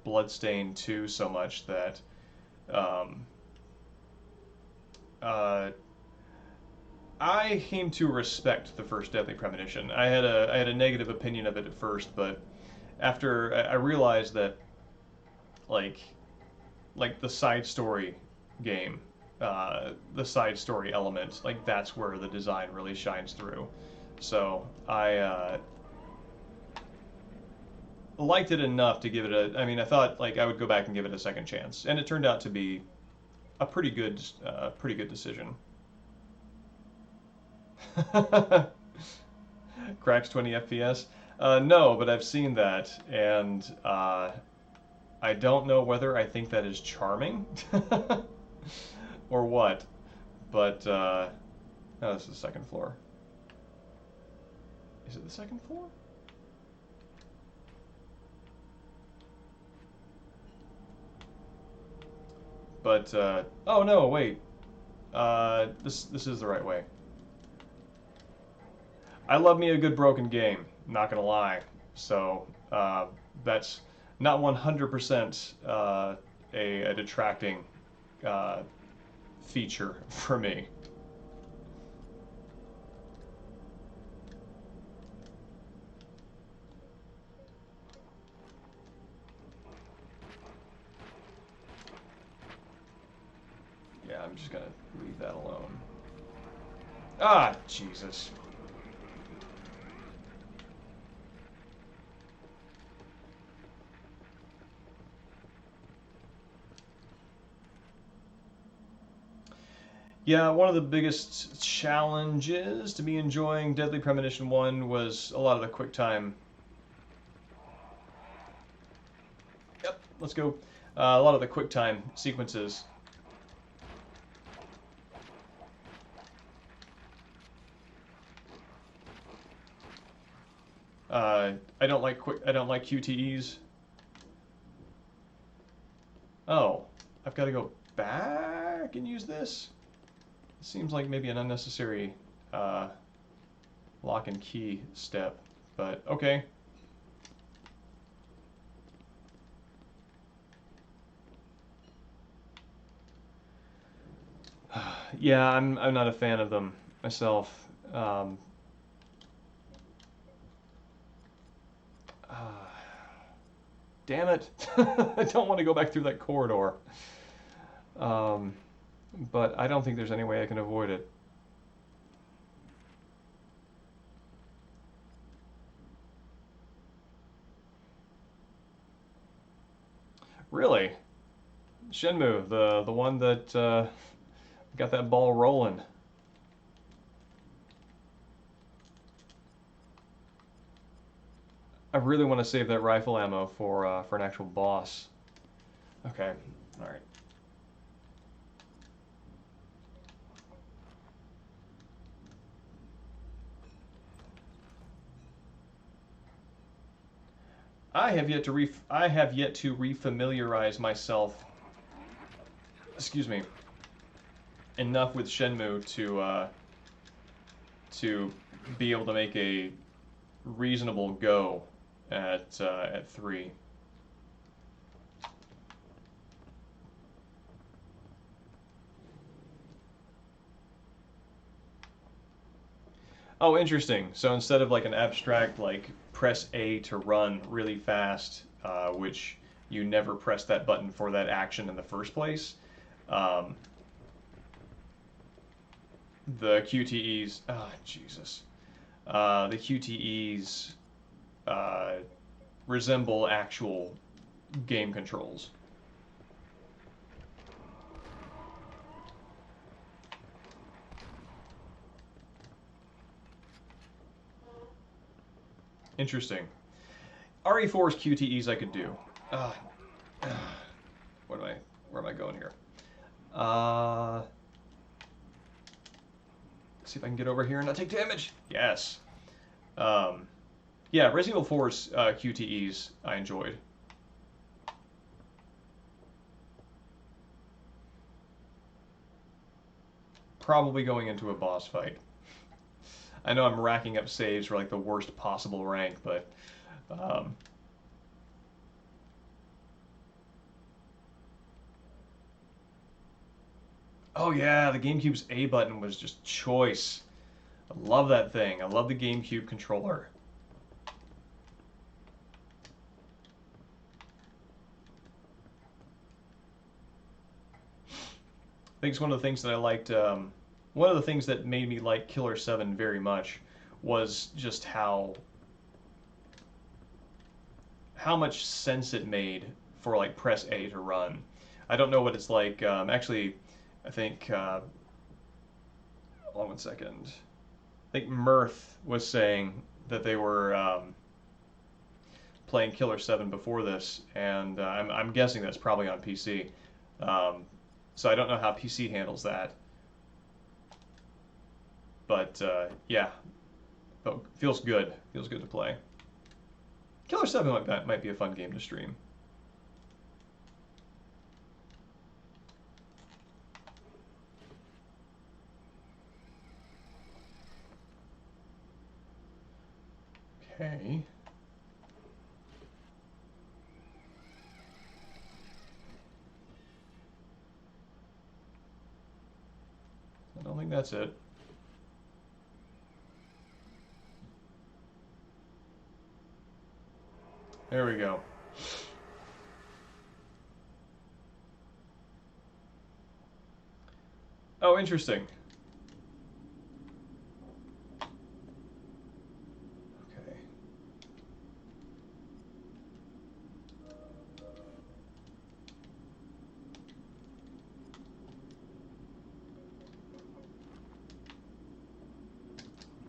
Bloodstained 2 so much that I came to respect the first Deadly Premonition. I had a negative opinion of it at first, but after I realized that like the side story game, the side story element, like that's where the design really shines through. So I liked it enough to give it a. I mean, I thought like I would go back and give it a second chance, and it turned out to be a pretty good decision. Cracks 20 FPS. No, but I've seen that, and I don't know whether I think that is charming or what, but oh, this is the second floor. Is it the second floor? But oh no, wait. This is the right way. I love me a good broken game, not gonna lie. So that's not 100% a detracting feature for me. Yeah, I'm just gonna leave that alone. Ah, Jesus. Yeah, one of the biggest challenges to me enjoying Deadly Premonition 1 was a lot of the quick time. Yep, let's go. A lot of the quick time sequences. I don't like QTEs. Oh, I've got to go back and use this? Seems like maybe an unnecessary lock and key step, but okay. Yeah, I'm not a fan of them myself. Damn it! I don't want to go back through that corridor. But I don't think there's any way I can avoid it. Really? Shenmue, the one that got that ball rolling. I really want to save that rifle ammo for an actual boss. Okay, all right. I have yet to refamiliarize myself. Excuse me. Enough with Shenmue to be able to make a reasonable go at 3. Oh, interesting. So instead of like an abstract like press A to run really fast, which you never press that button for that action in the first place, um, the QTEs, Jesus, the QTEs resemble actual game controls. Interesting. RE4's QTEs I could do. Where am I going here? See if I can get over here and not take damage. Yes. Yeah, Resident Evil 4's QTEs I enjoyed. Probably going into a boss fight. I know I'm racking up saves for like the worst possible rank, but oh yeah, the GameCube's A button was just choice. I love that thing. I love the GameCube controller. I think it's one of the things that I liked. One of the things that made me like Killer 7 very much was just how much sense it made for like press A to run. I don't know what it's like. Actually, I think. Hold on 1 second. I think Mirth was saying that they were playing Killer 7 before this, and I'm guessing that's probably on PC. So I don't know how PC handles that. But yeah, but feels good. Feels good to play. Killer 7 might be a fun game to stream. Okay. I don't think that's it. There we go. Oh, interesting. Okay.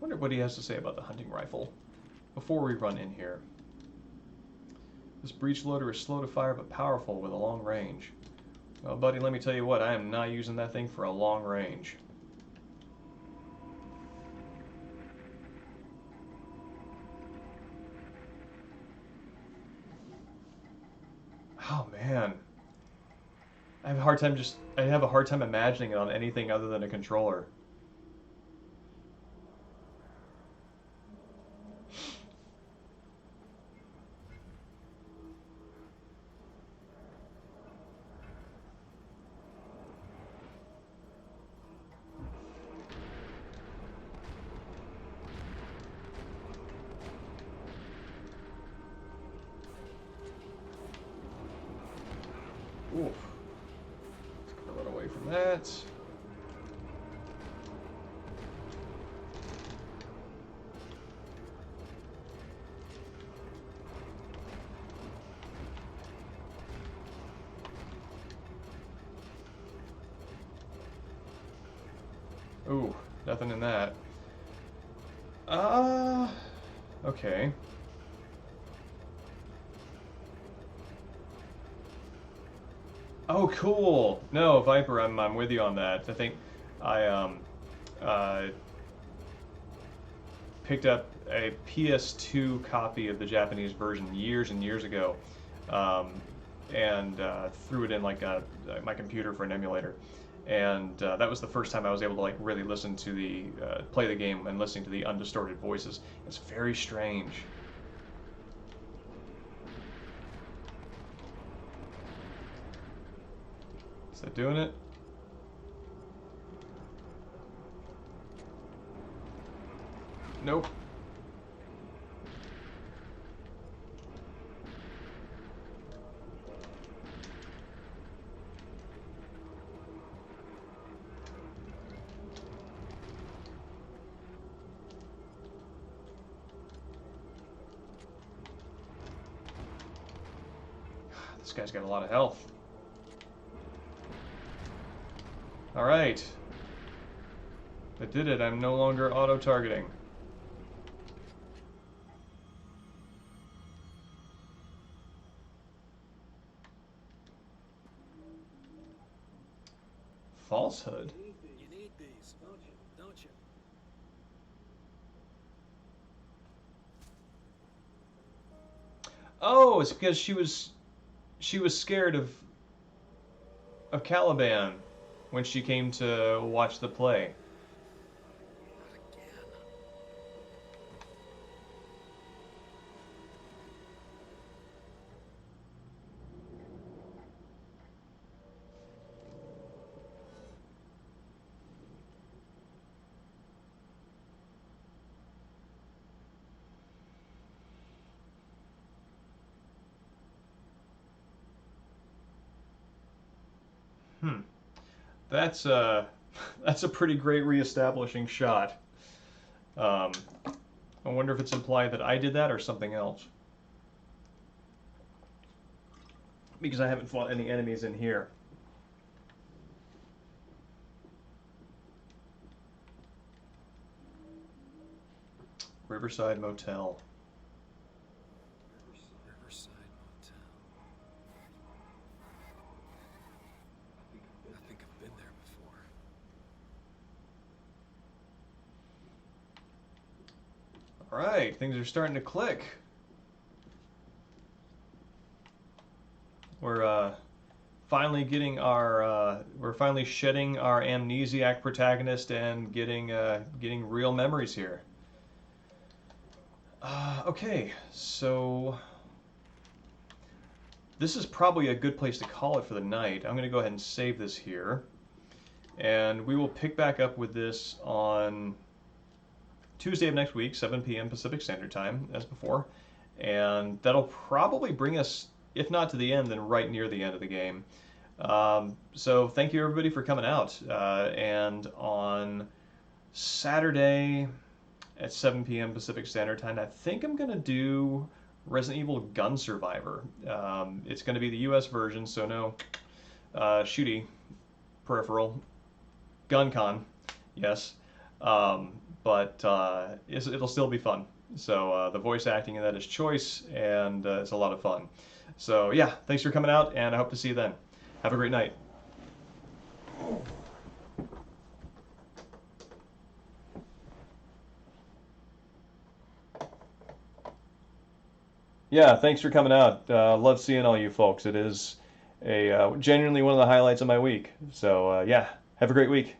Wonder what he has to say about the hunting rifle before we run in here. This breech loader is slow to fire but powerful with a long range. Well, buddy, let me tell you what, I am not using that thing for a long range. Oh man. I have a hard time imagining it on anything other than a controller. Oof. Let's run away from that. Ooh, nothing in that. Okay. Oh, cool. No, Viper, I'm with you on that. I think I uh, picked up a PS2 copy of the Japanese version years and years ago, um, and threw it in like my computer for an emulator. And that was the first time I was able to like really listen to the play the game and listening to the undistorted voices. It's very strange. Is that doing it? Nope. This guy's got a lot of health. Alright. I did it. I'm no longer auto-targeting. Falsehood? You need these, don't you? Oh, it's because she was scared of Caliban when she came to watch the play. Not again. Hmm. That's that's a pretty great reestablishing shot. Um, I wonder if it's implied that I did that or something else. Because I haven't fought any enemies in here. Riverside Motel. Riverside Motel. I think I've been there before. All right, things are starting to click. We're finally getting our we're finally shedding our amnesiac protagonist and getting real memories here. Okay, so this is probably a good place to call it for the night. I'm going to go ahead and save this here, and we will pick back up with this on Tuesday of next week, 7 p.m. Pacific Standard Time, as before, and that'll probably bring us, if not to the end, then right near the end of the game. So thank you everybody for coming out, and on Saturday at 7 p.m. Pacific Standard Time, I think I'm going to do Resident Evil Gun Survivor. It's going to be the US version, so no shooty peripheral. GunCon, yes. But it'll still be fun. So the voice acting in that is choice, and it's a lot of fun. So yeah, thanks for coming out, and I hope to see you then. Have a great night. Yeah, thanks for coming out. Love seeing all you folks. It is genuinely one of the highlights of my week. So yeah, have a great week.